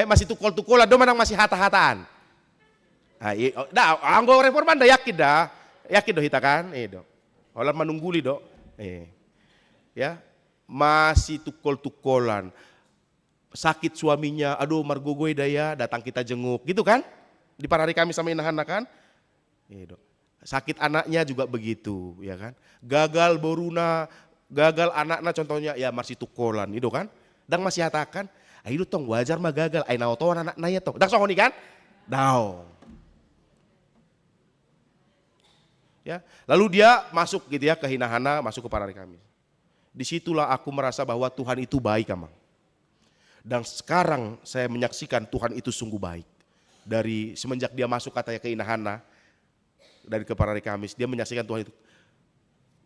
masih tukol-tukolan, do manang masih hata-hataan. Anggo reforman dah yakin do hita kan, do. Olah menungguli do, ya masih tukol-tukolan. Sakit suaminya, aduh margogoy daya, datang kita jenguk, gitu kan? Di Parari Kamis sama Inahana kan? Sakit anaknya juga begitu, ya kan? Gagal boruna, gagal anaknya contohnya, ya masih tukolan, itu kan? Dan masih hatakan, itu tong wajar mah gagal, ay naotoan anak naya tong. Dak songoni kan? Daw. Ya, lalu dia masuk gitu ya ke Inahana, masuk ke Parari Kamis. Disitulah aku merasa bahwa Tuhan itu baik, amang. Dan sekarang saya menyaksikan Tuhan itu sungguh baik. Dari semenjak dia masuk katanya ke Inahana, dari ke Parari Kamis, dia menyaksikan Tuhan itu.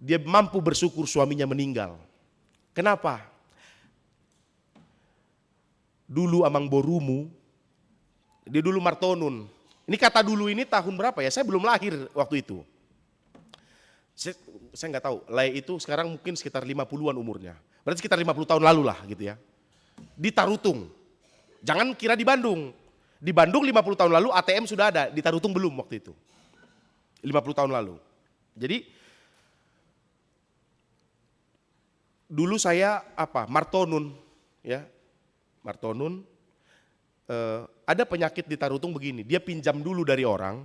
Dia mampu bersyukur suaminya meninggal. Kenapa? Dulu amang borumu, dia dulu martonun. Ini kata dulu ini tahun berapa ya? Saya belum lahir waktu itu. Saya nggak tahu, Lai itu sekarang mungkin sekitar 50-an umurnya. Berarti sekitar 50 tahun lalu lah gitu ya. Di Tarutung. Jangan kira di Bandung. Di Bandung 50 tahun lalu ATM sudah ada, di Tarutung belum waktu itu. 50 tahun lalu. Jadi dulu saya martonun ya. Martonun ada penyakit di Tarutung begini, dia pinjam dulu dari orang,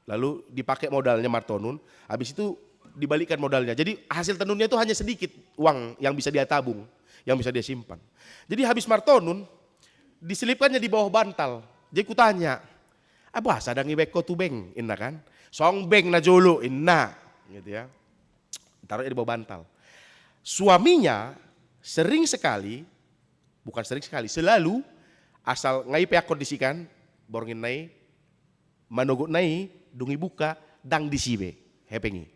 lalu dipakai modalnya martonun, habis itu dibalikkan modalnya. Jadi hasil tenunnya itu hanya sedikit uang yang bisa dia tabung, yang bisa dia simpan. Jadi habis martonun, diselipkannya di bawah bantal. Jadi kutanya, apa sadang ibeko tu beng, inna kan? Song beng na jolo, inna. gitu ya. Taruh di bawah bantal. Suaminya sering sekali, bukan sering sekali, selalu asal ngai pea kondisikan, borongin nai, manogot nai, dungi buka, dang disibe, hepengi.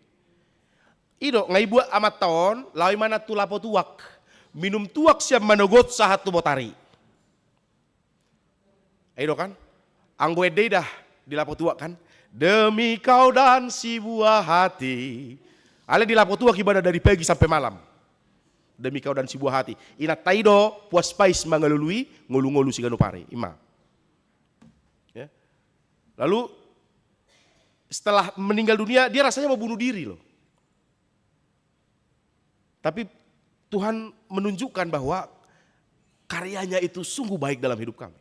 Ido ngai buat amat tahun, lawi mana tu lapo tuak, minum tuak siap manogot sahat tu botari. Ido kan, anggo ede dah di lapo tuak kan, demi kau dan si buah hati. Ale di lapo tuak ibadah dari pagi sampai malam. Demi kau dan si buah hati. Ina taido puas pais mangalului ngolu-ngolu si ganupare. Ima. Ya. Lalu setelah meninggal dunia dia rasanya mau bunuh diri loh. Tapi Tuhan menunjukkan bahwa karyanya itu sungguh baik dalam hidup kami.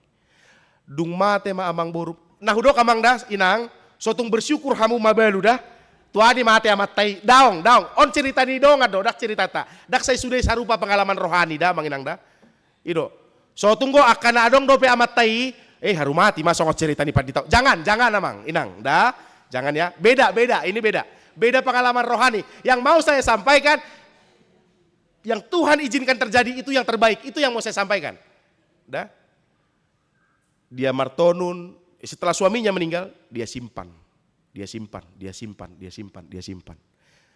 Dung mate ma amang boru. Nah udok amang das inang sotung bersyukur hamu mabalu dah. Tuadi mati amat tai daong. On cerita ni dong ado dak cerita ta. Dak saya sudah sarupa pengalaman rohani dah manginang dah. Ido. So tunggu akan adong dope amat tai. Haru mati masuk cerita ni padi tau. Jangan amang inang dah. Jangan ya. Beda ini beda. Beda pengalaman rohani. Yang mau saya sampaikan yang Tuhan izinkan terjadi itu yang terbaik. Itu yang mau saya sampaikan. Dah. Dia martonun setelah suaminya meninggal dia simpan. Dia simpan.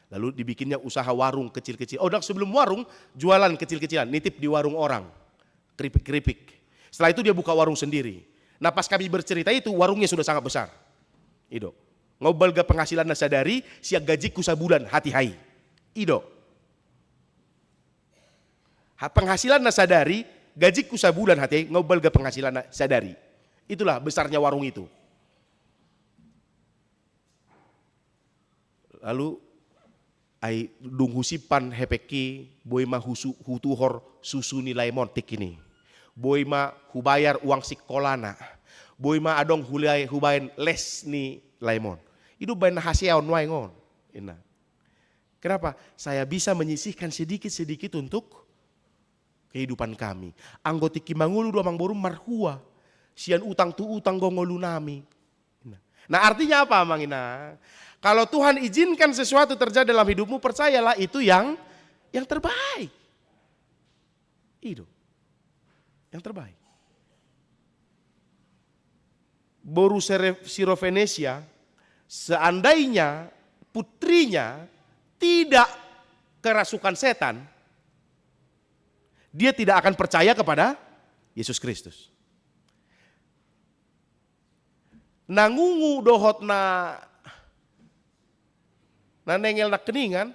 Lalu dibikinnya usaha warung kecil-kecil. Dak sebelum warung jualan kecil-kecilan, nitip di warung orang, keripik-keripik. Setelah itu dia buka warung sendiri. Nah pas kami bercerita itu warungnya sudah sangat besar. Ido, ngobal ga penghasilan nasadari, siap gajiku sabulan hati hai. Ido, penghasilan nasadari, gajiku sabulan hati hai, ngobal ga penghasilan nasadari. Itulah besarnya warung itu. Lalu ai dung husipan hepeki boy ma hutuhor susu nilai montik ini. Boy ma hubayar uang sekolana. Boy ma adong hubayan les ni laimon. Itu bayan hasiaon wae ngon. Ina. Kenapa? Saya bisa menyisihkan sedikit-sedikit untuk kehidupan kami. Anggoti kimangulu do amang boru marhua. Sian utang tu utang gongolu nami. Nah artinya apa amang ina? Kalau Tuhan izinkan sesuatu terjadi dalam hidupmu, percayalah itu yang terbaik. Itu yang terbaik. Boru Sirofenesia, seandainya putrinya tidak kerasukan setan, dia tidak akan percaya kepada Yesus Kristus. Nangungu dohot na nengel nak keningan,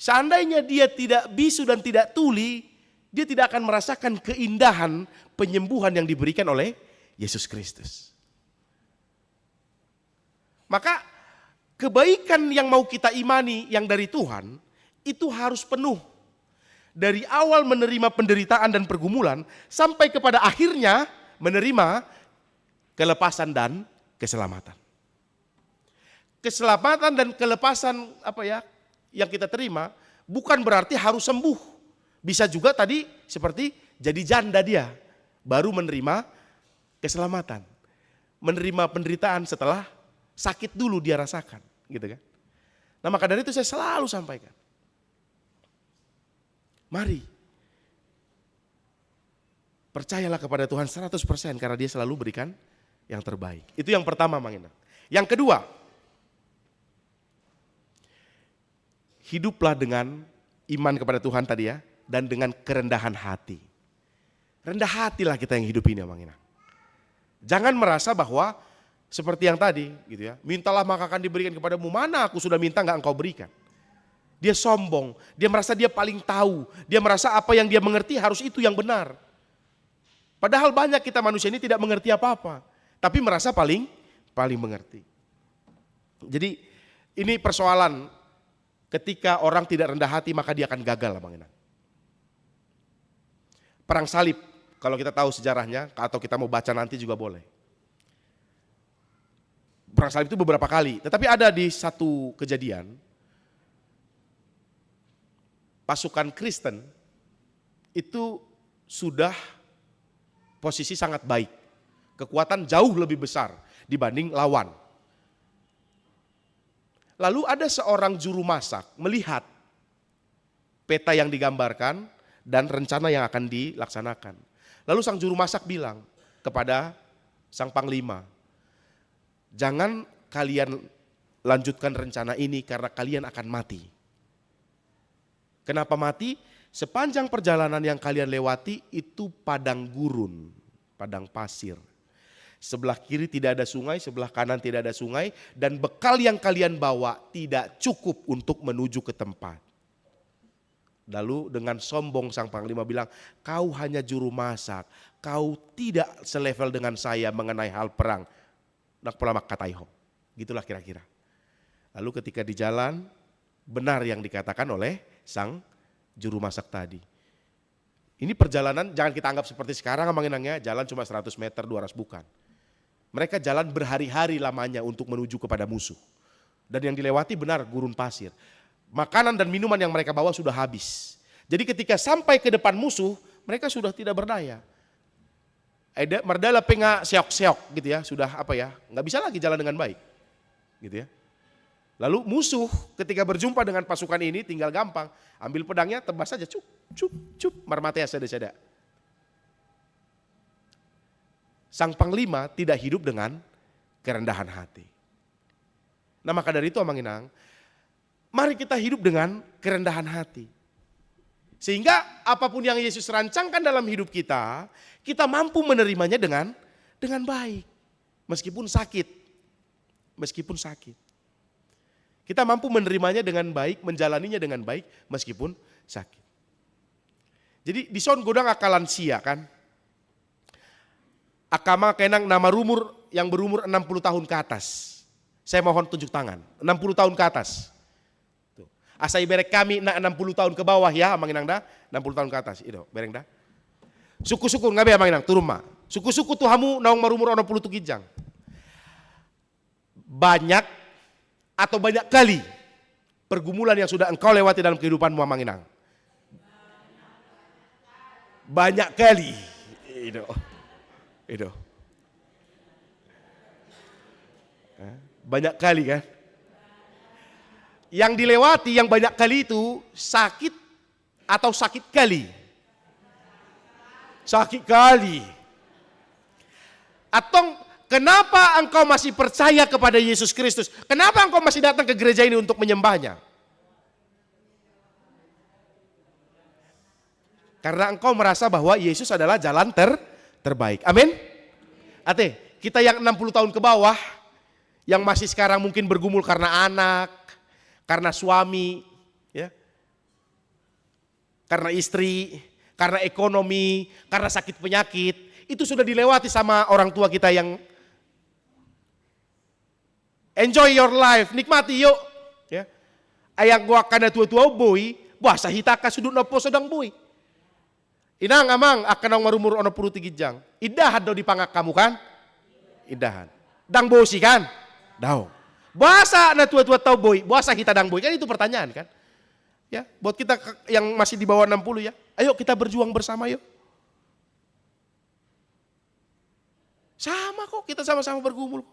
seandainya dia tidak bisu dan tidak tuli, dia tidak akan merasakan keindahan penyembuhan yang diberikan oleh Yesus Kristus. Maka kebaikan yang mau kita imani yang dari Tuhan itu harus penuh. Dari awal menerima penderitaan dan pergumulan sampai kepada akhirnya menerima kelepasan dan keselamatan. Keselamatan dan kelepasan yang kita terima bukan berarti harus sembuh. Bisa juga tadi seperti jadi janda dia baru menerima keselamatan. Menerima penderitaan setelah sakit dulu dia rasakan, gitu kan. Nah, maka dari itu saya selalu sampaikan. Mari percayalah kepada Tuhan 100% karena dia selalu berikan yang terbaik. Itu yang pertama, Mang Inang. Yang kedua, hiduplah dengan iman kepada Tuhan tadi ya, dan dengan kerendahan hati. Rendah hatilah kita yang hidup ini, Mang Inang. Jangan merasa bahwa seperti yang tadi, gitu ya. Mintalah maka akan diberikan kepadamu. Mana aku sudah minta nggak engkau berikan? Dia sombong, dia merasa dia paling tahu, dia merasa apa yang dia mengerti harus itu yang benar. Padahal banyak kita manusia ini tidak mengerti apa-apa, tapi merasa paling mengerti. Jadi ini persoalan ketika orang tidak rendah hati maka dia akan gagal, Bang Inang. Perang salib, kalau kita tahu sejarahnya atau kita mau baca nanti juga boleh. Perang salib itu beberapa kali, tetapi ada di satu kejadian pasukan Kristen itu sudah posisi sangat baik. Kekuatan jauh lebih besar dibanding lawan. Lalu ada seorang juru masak melihat peta yang digambarkan dan rencana yang akan dilaksanakan. Lalu sang juru masak bilang kepada sang panglima, jangan kalian lanjutkan rencana ini karena kalian akan mati. Kenapa mati? Sepanjang perjalanan yang kalian lewati itu padang gurun, padang pasir. Sebelah kiri tidak ada sungai, sebelah kanan tidak ada sungai, dan bekal yang kalian bawa tidak cukup untuk menuju ke tempat. Lalu dengan sombong sang panglima bilang, kau hanya juru masak, kau tidak selevel dengan saya mengenai hal perang. Nak pelamak kataiho, gitulah kira-kira. Lalu ketika di jalan, benar yang dikatakan oleh sang juru masak tadi. Ini perjalanan jangan kita anggap seperti sekarang manginangnya, jalan cuma 100 meter, 200, bukan. Mereka jalan berhari-hari lamanya untuk menuju kepada musuh. Dan yang dilewati benar gurun pasir. Makanan dan minuman yang mereka bawa sudah habis. Jadi ketika sampai ke depan musuh, mereka sudah tidak berdaya. Merdala penga seok-seok gitu ya, sudah nggak bisa lagi jalan dengan baik. Gitu ya. Lalu musuh ketika berjumpa dengan pasukan ini tinggal gampang, ambil pedangnya tebas saja, cup, marmatea sada-sada. Sang panglima tidak hidup dengan kerendahan hati. Nah maka dari itu Amanginang, mari kita hidup dengan kerendahan hati. Sehingga apapun yang Yesus rancangkan dalam hidup kita, kita mampu menerimanya dengan baik. Meskipun sakit. Kita mampu menerimanya dengan baik, menjalaninya dengan baik meskipun sakit. Jadi di son godang akalan sia kan. Akama kenang nama rumur yang berumur 60 tahun ke atas. Saya mohon tunjuk tangan, 60 tahun ke atas. Tuh. Asai berek kami na 60 tahun ke bawah ya, Amanginang dah, 60 tahun ke atas. Itu, bereng dah. Suku-suku ngabe Amanginang, turun ma. Suku-suku tuhamu naung marumur 60 tu kijang. Banyak atau banyak kali pergumulan yang sudah engkau lewati dalam kehidupanmu Amanginang. Banyak kali. Itu. Banyak kali kan. Yang dilewati yang banyak kali itu sakit atau sakit kali? Sakit kali. Atau kenapa engkau masih percaya kepada Yesus Kristus? Kenapa engkau masih datang ke gereja ini untuk menyembahnya? Karena engkau merasa bahwa Yesus adalah jalan terbaik. Amin. Ate, kita yang 60 tahun ke bawah, yang masih sekarang mungkin bergumul karena anak, karena suami, ya, karena istri, karena ekonomi, karena sakit penyakit, itu sudah dilewati sama orang tua kita yang enjoy your life, nikmati yuk. Ya. Ayang gua kana tua-tua boy, bahasa hitaka sudut nopo sedang boy. Inang amang akan ang marumur ono puluh tigijang. Idahan daw di pangak kamu kan? Idahan. Dang bosi kan? Daw. Bahasa na tua-tua tau boy, bahasa kita dang boy kan itu pertanyaan kan? Ya, buat kita yang masih di bawah 60 ya. Ayo kita berjuang bersama yuk. Sama kok, kita sama-sama bergumul.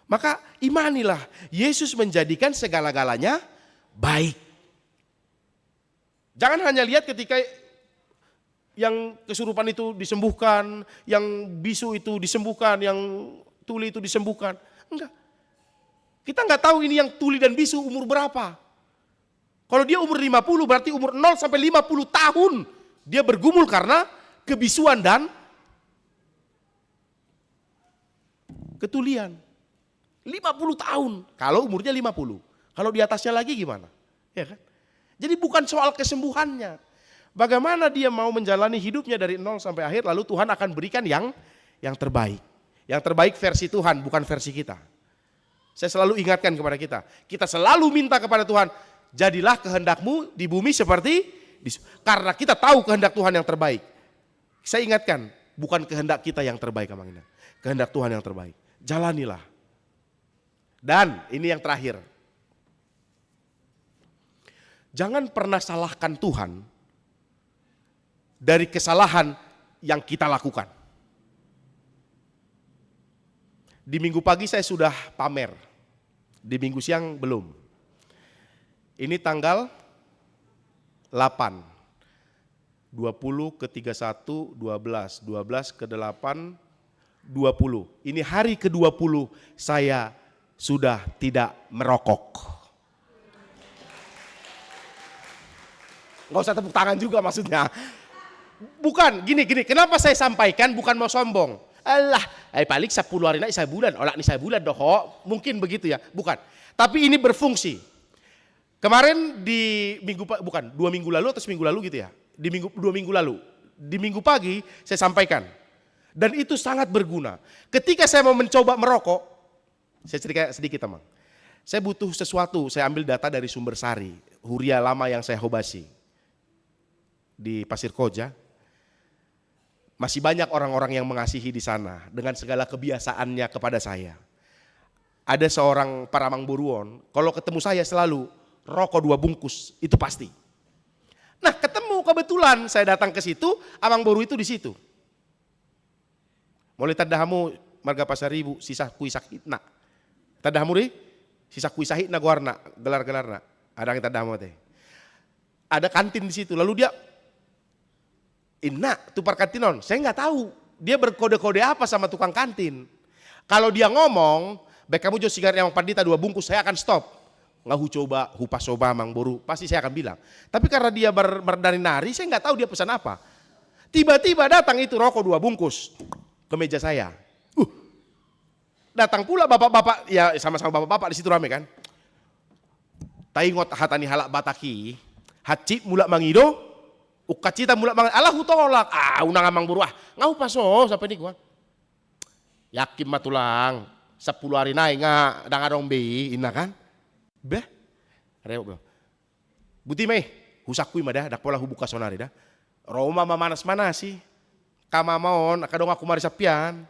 Maka imanilah, Yesus menjadikan segala-galanya baik. Jangan hanya lihat ketika yang kesurupan itu disembuhkan, yang bisu itu disembuhkan, yang tuli itu disembuhkan. Enggak. Kita enggak tahu ini yang tuli dan bisu umur berapa. Kalau dia umur 50 berarti umur 0 sampai 50 tahun. Dia bergumul karena kebisuan dan ketulian. 50 tahun. Kalau umurnya 50. Kalau di atasnya lagi gimana? Ya kan? Jadi bukan soal kesembuhannya. Bagaimana dia mau menjalani hidupnya dari 0 sampai akhir, lalu Tuhan akan berikan yang terbaik. Yang terbaik versi Tuhan, bukan versi kita. Saya selalu ingatkan kepada kita. Kita selalu minta kepada Tuhan, jadilah kehendakmu di bumi seperti karena kita tahu kehendak Tuhan yang terbaik. Saya ingatkan, bukan kehendak kita yang terbaik, Amang. Kehendak Tuhan yang terbaik. Jalanilah. Dan ini yang terakhir. Jangan pernah salahkan Tuhan dari kesalahan yang kita lakukan. Di minggu pagi saya sudah pamer, di minggu siang belum. Ini tanggal 8. 20 ke 31, 12. 12 ke 8, 20. Ini hari ke-20 saya sudah tidak merokok. Nggak usah tepuk tangan juga maksudnya. Bukan, gini, kenapa saya sampaikan bukan mau sombong. Alah, paling 10 hari naik saya bulan, olak nih saya bulan doh, mungkin begitu ya, bukan. Tapi ini berfungsi. Kemarin di bukan 2 minggu lalu atau seminggu lalu gitu ya, 2 minggu lalu, di minggu pagi saya sampaikan. Dan itu sangat berguna. Ketika saya mau mencoba merokok, saya cerita sedikit teman. Saya butuh sesuatu, saya ambil data dari Sumber Sari, huria lama yang saya hobasi di Pasir Koja. Masih banyak orang-orang yang mengasihi di sana dengan segala kebiasaannya kepada saya. Ada seorang Paramang Boruon, kalau ketemu saya selalu rokok 2 bungkus, itu pasti. Nah ketemu kebetulan saya datang ke situ, Amang Boru itu di situ. Mulai tadahamu marga Pasar Ibu, sisa kuisak hitna. Tadahamu deh, sisa kuisak hitna guarna, gelar-gelarna. Ada yang tadahamu teh. Ada kantin di situ, lalu dia tukar kantinon, saya nggak tahu dia berkode-kode apa sama tukang kantin. Kalau dia ngomong, baik kamu jual sigaret yang padita 2 bungkus, saya akan stop. Nggak coba, hupas soba Mang Boru, pasti saya akan bilang. Tapi karena dia bernari-nari, saya nggak tahu dia pesan apa. Tiba-tiba datang itu rokok 2 bungkus ke meja saya. Datang pula bapak-bapak, ya sama-sama bapak-bapak di situ rame kan. Taingot hatani halak bataki, hacip mulak mangido, ukacita mulak mangan, alah hutolak, unang Amang Boru, ngau paso sampai ni gua. Yakin matulang, 10 hari naik nga, dangadong bi, ina kan? Beh, reo. Buti meh, husakui mada, dak pola hubuka sonari dah. Roma mamanas-manasi, kamamaon, akadong aku mari sapian.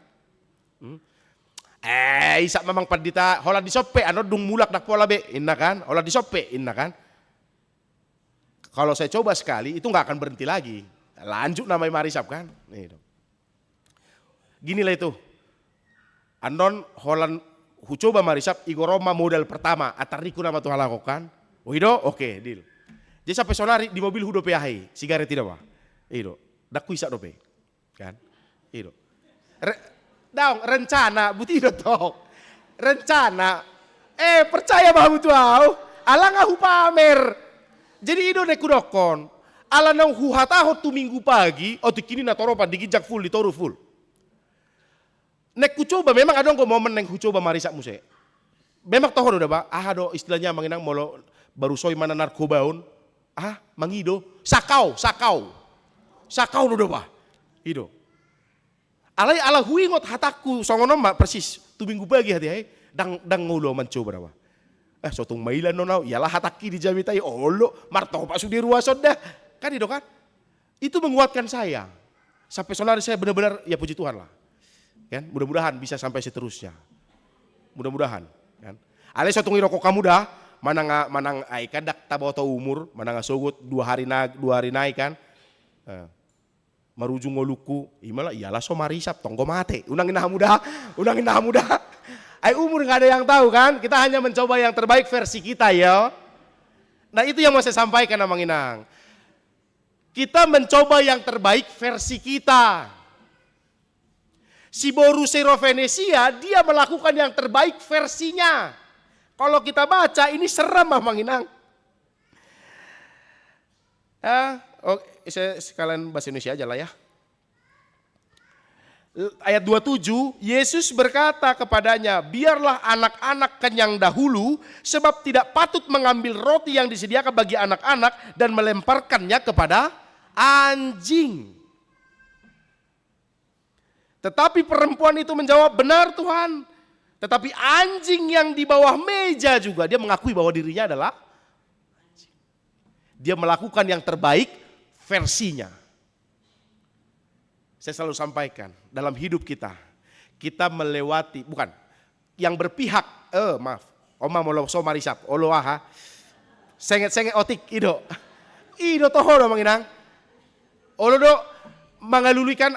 Isak memang padita, hola di sope, ano dung mulak dak pola be, ina kan? Hola di sope, ina kan? Kalau saya coba sekali, itu nggak akan berhenti lagi. Lanjut namanya marisap kan. Gini lah itu. Andon Holland hucoba marisap, igoroma modal pertama. Atariku nama Tuhan lakukan. Wido, oke, deal. Jadi sampai sonari di mobil hudo peahai, sigaret tidak wah. Ido, dak kuisak dope. Kan? Ido. Daung rencana, butido toh. Rencana. Percaya bahwa itu alang aku pamer. Jadi itu nek kudokon, ala nang huhatahot tu minggu pagi, kini na toropan digijak full, ditoru full. Nek kucoba memang ada nggak momen neng kucoba marisak muse. Memang toh udah ba, do istilahnya manginang molo baru soy mana narkobaun, mangido, sakau udah ba, ido. Alai ala huingot hataku, songonom persis tu minggu pagi hati dang ngulo mencoba dah. Sotong mailan nonaw, ialah hataki di jamitai, marto pak sudi ruasod dah. Kan itu kan? Itu menguatkan saya. Sampai sonari saya benar-benar, ya puji Tuhan lah. Kan? Mudah-mudahan bisa sampai seterusnya. Mudah-mudahan. Kan? Ale sotong irokok kamu dah, manang kan dak taboto umur, manang sogut 2 hari naik kan. Marujung ngoluku, ialah so marisap, tonggo mate. Unang inah muda. Umur nggak ada yang tahu kan, kita hanya mencoba yang terbaik versi kita ya. Nah itu yang mau saya sampaikan Amang Inang. Kita mencoba yang terbaik versi kita. Si Boru Sero Venesia dia melakukan yang terbaik versinya. Kalau kita baca ini serem Amang Inang. Saya sekalian bahasa Indonesia aja lah ya. Ayat 27, Yesus berkata kepadanya, biarlah anak-anak kenyang dahulu, sebab tidak patut mengambil roti yang disediakan bagi anak-anak dan melemparkannya kepada anjing. Tetapi perempuan itu menjawab, benar Tuhan. Tetapi anjing yang di bawah meja juga, dia mengakui bahwa dirinya adalah anjing. Dia melakukan yang terbaik versinya. Saya selalu sampaikan, dalam hidup kita melewati, bukan, yang berpihak, oma mau so marisap, sengit otik, ido toho do manginang, do mangalulikan,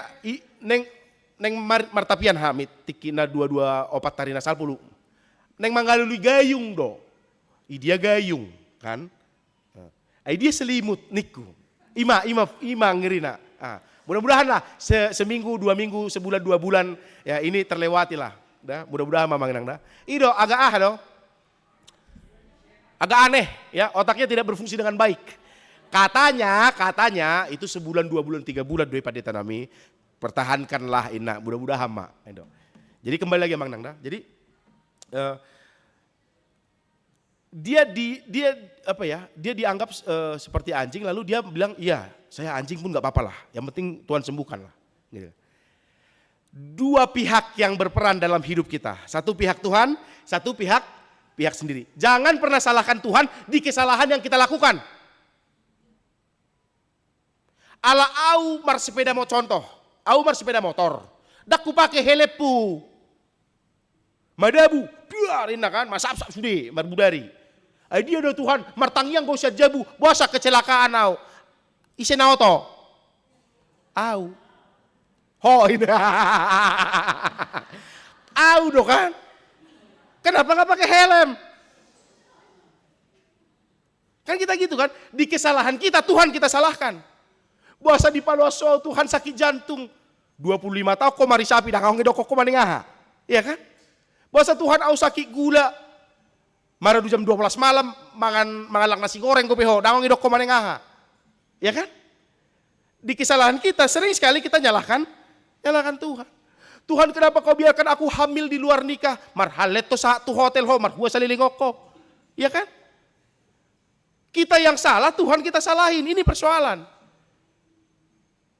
neng martapian hamid, tikina 22 tarina salpulu, neng mangalului gayung do, dia gayung, kan, Dia selimut niku. Ima ngerina. Mudah-mudahan lah seminggu, 2 minggu, sebulan, 2 bulan ya ini terlewati lah. Dah, mudah-mudahan mamang nang dah. Ido agak do. Agak aneh ya, otaknya tidak berfungsi dengan baik. Katanya itu sebulan, 2 bulan, 3 bulan daripada ditanami, pertahankanlah ina, mudah-mudahan mak. Jadi kembali lagi Mang Nang dah. Jadi dia dianggap seperti anjing, lalu dia bilang, iya saya anjing pun nggak apa-apa lah, yang penting Tuhan sembuhkan lah. Gitu. 2 pihak yang berperan dalam hidup kita, satu pihak Tuhan, satu pihak sendiri. Jangan pernah salahkan Tuhan di kesalahan yang kita lakukan. Ala au mar sepeda mau contoh, au mar sepeda motor, dak ku pakai helepu, madabu, biarin kan, masap sudah mar budari. Dia do Tuhan, martangiang gak usah jabu, bosa kecelakaan au. Isen auto. Au. Ho ini. Au do kan. Kenapa gak pakai helm? Kan kita gitu kan, di kesalahan kita Tuhan kita salahkan. Bosa di Paloso Tuhan sakit jantung. 25 tahun kok mari sapi dah kau ngedok kok maningaha. Iya kan? Bosa Tuhan au sakit gula. Maradu jam 12 malam mangalak nasi goreng kopeho, dawang ngedok kok maningaha. Ya kan? Di kesalahan kita sering sekali kita nyalahkan Tuhan. Tuhan kenapa kau biarkan aku hamil di luar nikah? Marhalet to satu hotel ho, marhua salilingoko. Ya kan? Kita yang salah, Tuhan kita salahin. Ini persoalan.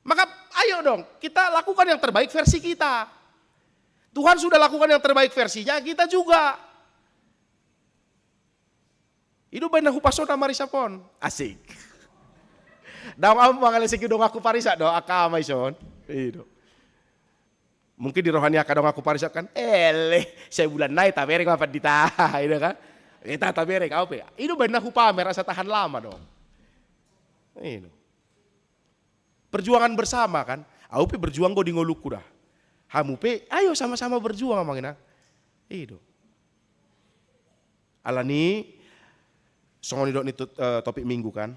Maka ayo dong, kita lakukan yang terbaik versi kita. Tuhan sudah lakukan yang terbaik versinya, kita juga. Itu benar hupasona marisapon. Asik. Daw am mangalesik dong aku parisa do akamay son. Itu. Mungkin di rohani akadong aku parisa kan. Saya bulan naik tabereng apa dita, itu kan. Kita tabereng apa? Itu benar hupamer asa tahan lama dong. Itu. Perjuangan bersama kan. Aupe berjuang go di ngoluku dah. Hamupe ayo sama-sama berjuang mangina. Itu. Alani songoni dok itu topik minggu kan.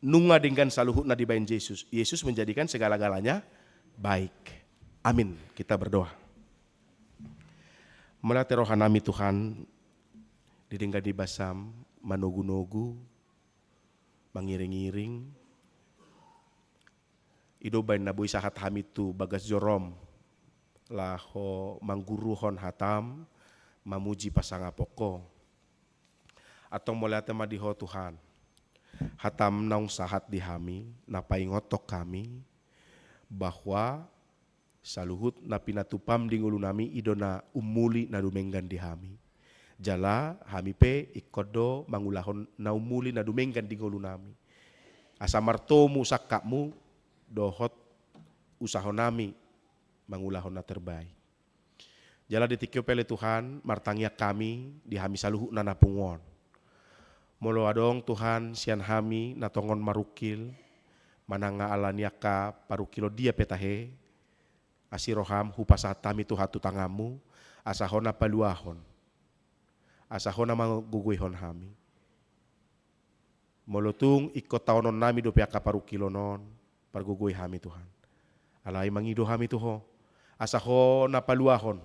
Nunga dengan saluhut na dibain Yesus. Yesus menjadikan segala-galanya baik. Amin. Kita berdoa. Melatih rohanami Tuhan. Didengga di basam. Manogu-nogu. Mangiring-iring. Ido bain naboy sahat hamitu bagas jorom. Laho mangguruhon hatam. Mamuji pasangapoko. Atau melatih madiho Tuhan. Hatam naung sahat di hami, napai ngotok kami, bahwa saluhut na pinatupam di ngulu nami idona umuli na dumenggan di hami. Jala hami pe ikodo mangulahon na umuli na dumenggan di ngulu nami. Asa martomu sakakmu dohot usaho nami mangulahon na terbaik. Jala ditikyo pele Tuhan martangya kami di hami saluhut na napungon. Molo adong Tuhan sian hami natongon marukil mananga alaniaka parukilo dia petahe asiroham hupasatami Tuhan tutangamu asahona paluahon asahona maguguihon hami molo tung ikot taonon nami do piaka parukilo non pargugui hami Tuhan alai mangido hami tuho asahona paluahon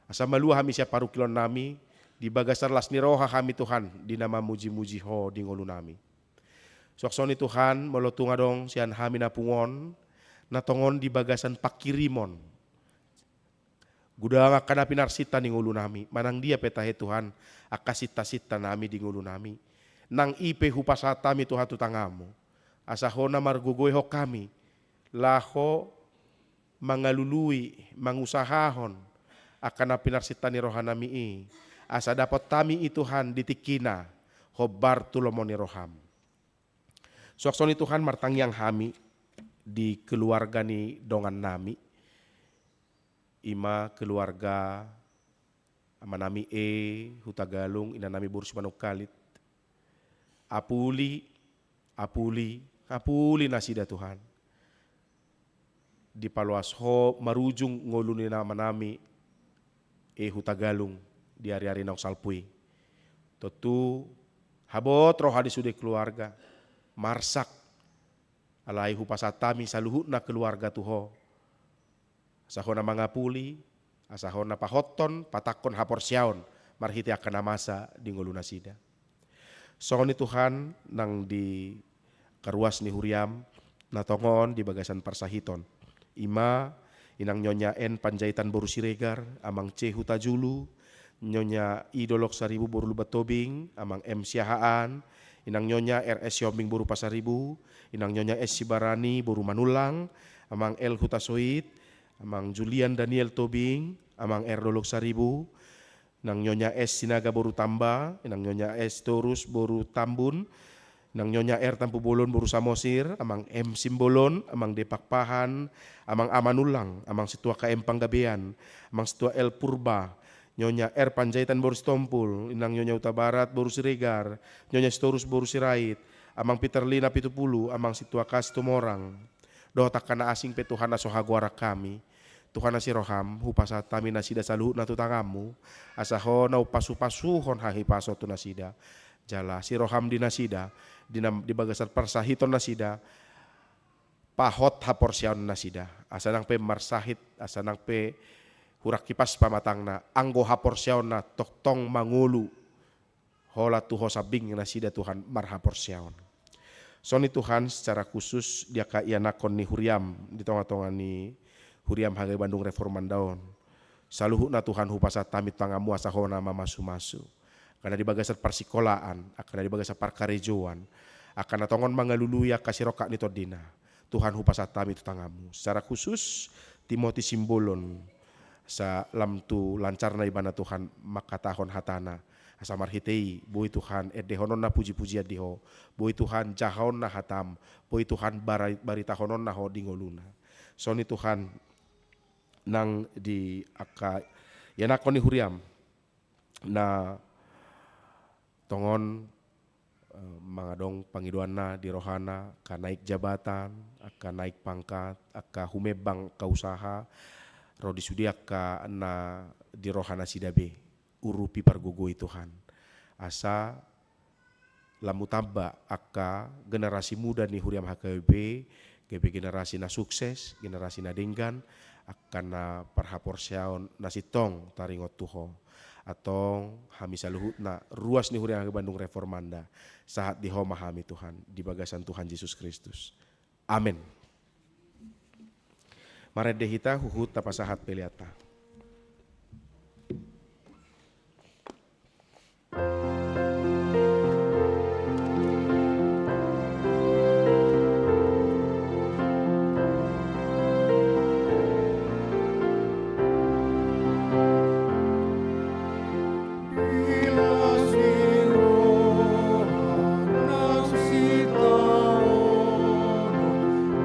asa maluah hami siya parukilon nami di bagasar las ni roha kami Tuhan di nama muji-muji ho di ngulu nami. Soksoni Tuhan molotunga dong sian hami napungon natongon di bagasan pakirimon. Gudang akan apinarsita di ngulu nami. Manang dia petahe Tuhan akasita-sita nami di ngulu nami. Nang ipe hupasatami Tuhan tutangamu. Asahona margugoy ho kami. Laho mangalului mangusahahon akan apinarsita ni roha nami asa dapat tami Tuhan ditikina hobar tulomoni roham. Suaksoni Tuhan martang yang hami di keluarga ni dongan nami. Ima keluarga ama nami hutagalung ina nami burus manukalit. Apuli nasida Tuhan. Di paluas ho marujung ngoluni nama nami hutagalung di hari-hari nang salpui. Tentu Habot roh hadis sude keluarga. Marsak. Alai hupasatami saluhutna keluarga tuho. Asahona mangapuli, asahona pahoton, patakon haporsiaon. Marhiti akan masa di ngoluna sida. Soni Tuhan nang di karuas ni huriam, natongon di bagasan parsahiton. Ima, inang nyonya en panjaitan boru siregar, amang cehu tajulu, nyonya idolok saribu boru lubat tobing, amang M siahaan, inang nyonya RS yombing boru pasaribu, inang nyonya S sibarani boru manulang, amang L hutasoit, amang Julian Daniel tobing, amang R dolok saribu, inang nyonya S sinaga boru tamba, inang nyonya S torus boru tambun, nang nyonya R tampu bolon boru samosir, amang M simbolon, amang depakpahan, amang amanulang, amang situa KM panggabean, amang situa L purba, nyonya R panjaitan boru stompul, inang nyonya uta barat boru siregar, nyonya storus boru sirait, amang Peter Lina pitupulu, amang situa kas tumorang. Doh takana asing pe Tuhan asohaguara kami. Tuhan nasi roham, hupasa tami nasida saluhut na tutangamu, asaho na upasu-pasuhon hahi paso tu nasida. Jala si roham di nasida, di bagasan parsahiton nasida, pahot haporsiaon nasida. Asanang pe marsahit, asanang pe hurak kipas pamatangna, anggo haporsiaon na toktong mangulu, hola tuho sabing nasida Tuhan marhaporsiaon. Soni Tuhan secara khusus dia ka ianakon ni huriam, di tonga-tonga ni huriam hagai Bandung Reforman daun. Saluhut na Tuhan hupasa tamit pangamu asahona mamasu-masu. Karena di bagasan persikolaan, akan di bagasan parkarejoan, akan natongon mangaluluya kasiroka ni todina. Tuhan hupasa tami tutangamu. Secara khusus Timothy simbolon sa lamtu lancar na ibana Tuhan makatahon hatana. Asa marhitei boi Tuhan edehonon na puji-puji adiho. Boi Tuhan jahon na hatam. Boi Tuhan baritahonon na ho dingoluna. So ni Tuhan nang di aka yanakon ni huriam na tongon mga dong pangiduana di rohana ka naik jabatan, aka naik pangkat, aka humebang ka usaha, rodi sudi aka na di rohana sidabe, urupi pargogoi Tuhan. Asa lamu tamba aka generasi muda ni huriam HKB, gebe generasi na sukses, generasi na denggan, akan na parhaporsiaon nasitong taringot tuho. Atau hami saluhut na ruas ni huriang Bandung Reformanda saat di memahami Tuhan di bagasan Tuhan Yesus Kristus. Amin. Maredehita huhut tapasahat peliata.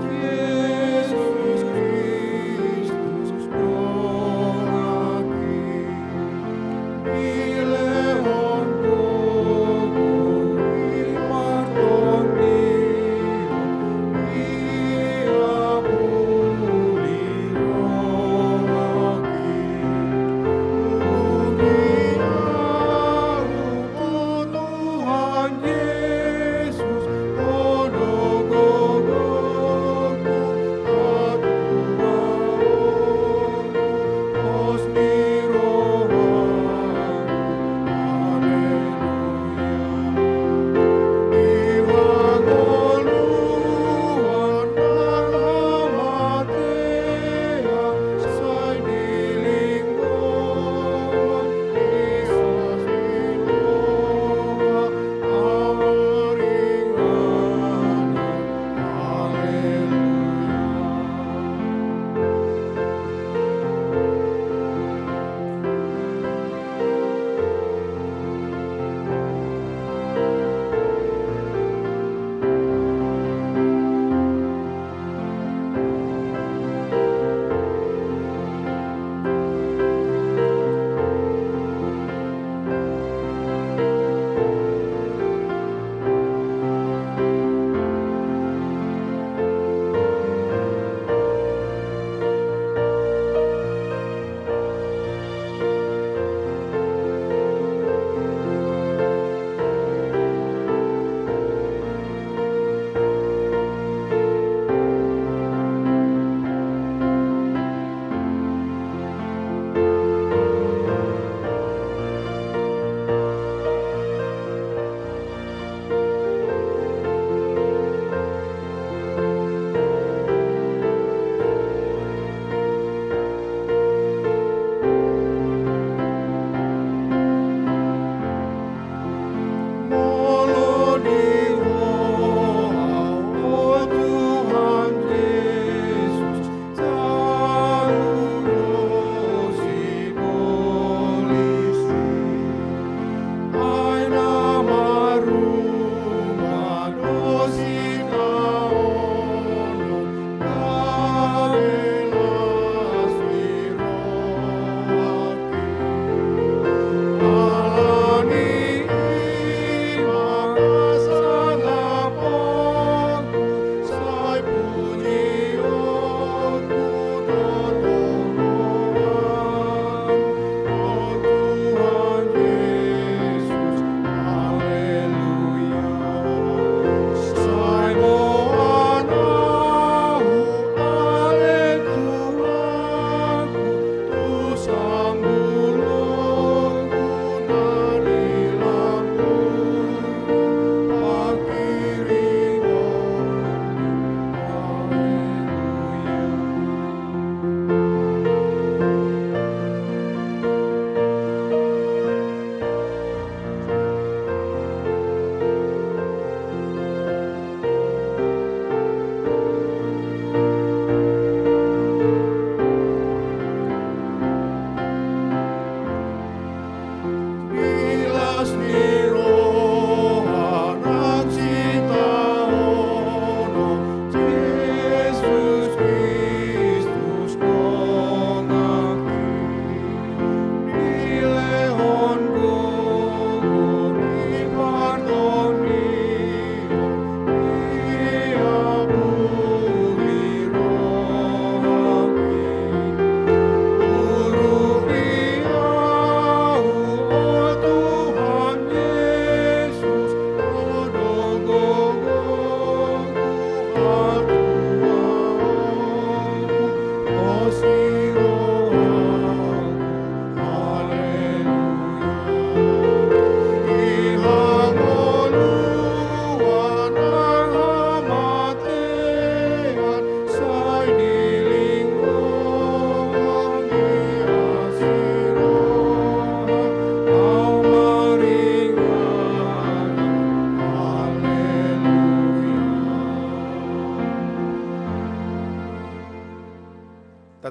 Yesus Kristus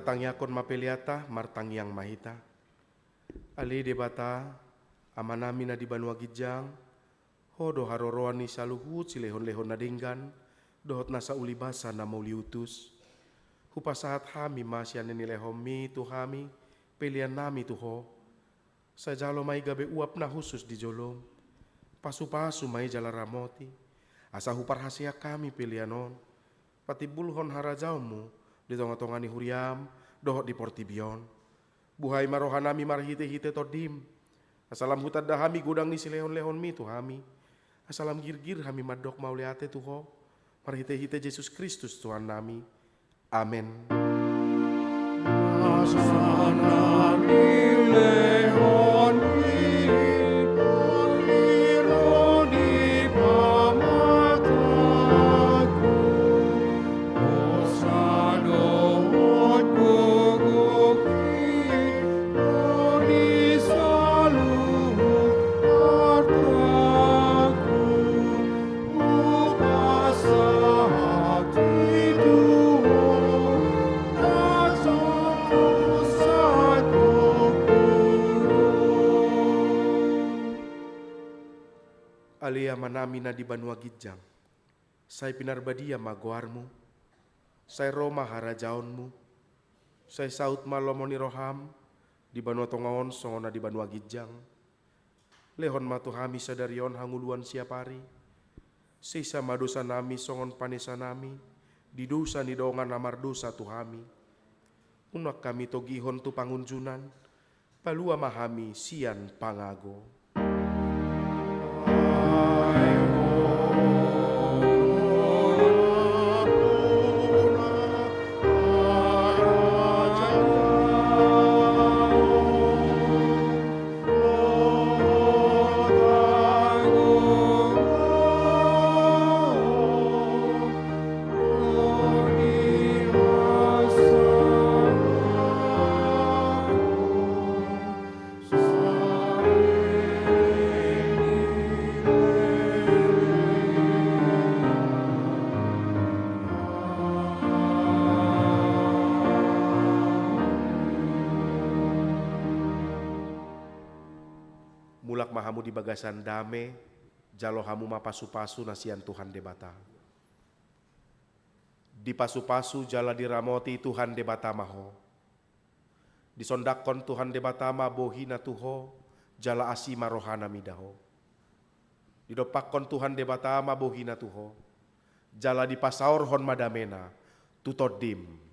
martang yakon mapeliata martang yang mahita. Ali debata amanami na di Banua Gijang, hodo haroroan ni saluhut silehon-lehon na denggan, dohot nasa ulibasa na mauliutus. Hupasahat hami masyan ni lehomi tu hami, pelian nami tuho. Sajalo may gabe uap na husus di jolom, pasu-pasu may jalaramoti, asa huparhasia kami pilianon, pati bulhon harajaumu, di tonga-tonga ni huriam, dohot di portibion. Buhay marohanami marhite-hite todim. Asalam hutad dahami gudang ni silehon-lehon mi tuhami. Asalam girgir hami madok mauliate tuho. Marhite-hite Yesus Kristus Tuhan nami. Amen. Alia manami na di Banua Gijang, say pinarbadia magoarmu, say Roma harajaonmu, say saut malomoni roham, di Banua Tongaon songona di Banua Gijang, lehon matuhami sadarion hanguluan siapari, sisa madosa nami songon panesa nami, di dosa ni dongan amar dosa tuhami, unak kami togihon tu pangunjunan, palua mahami sian pangago. Mulak mahamu di bagasan dame, jalo hamu mapasu-pasu nasian Tuhan debata. Di pasu-pasu jala diramoti Tuhan debata maho. Disondakon Tuhan debata ma bohina tuho, jala asima rohana midaho. Didopakon Tuhan debata ma bohina tuho, jala dipasaur hon madamena, tutodim.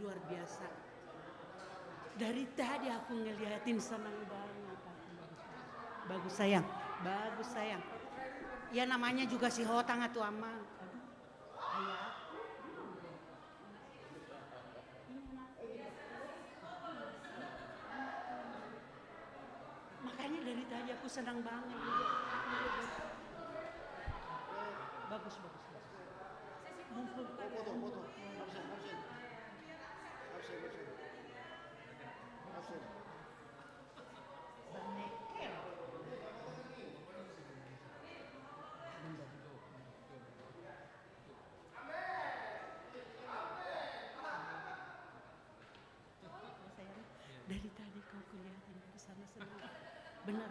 luar biasa. Dari tadi aku ngeliatin senang banget. Bagus sayang, bagus sayang. Ya namanya juga si Hotang atau Ama. Ayah. Makanya dari tadi aku senang banget. Bagus, bagus, bagus. Foto. Absen. Dari tadi kau kelihatan dari sana senang. Benar.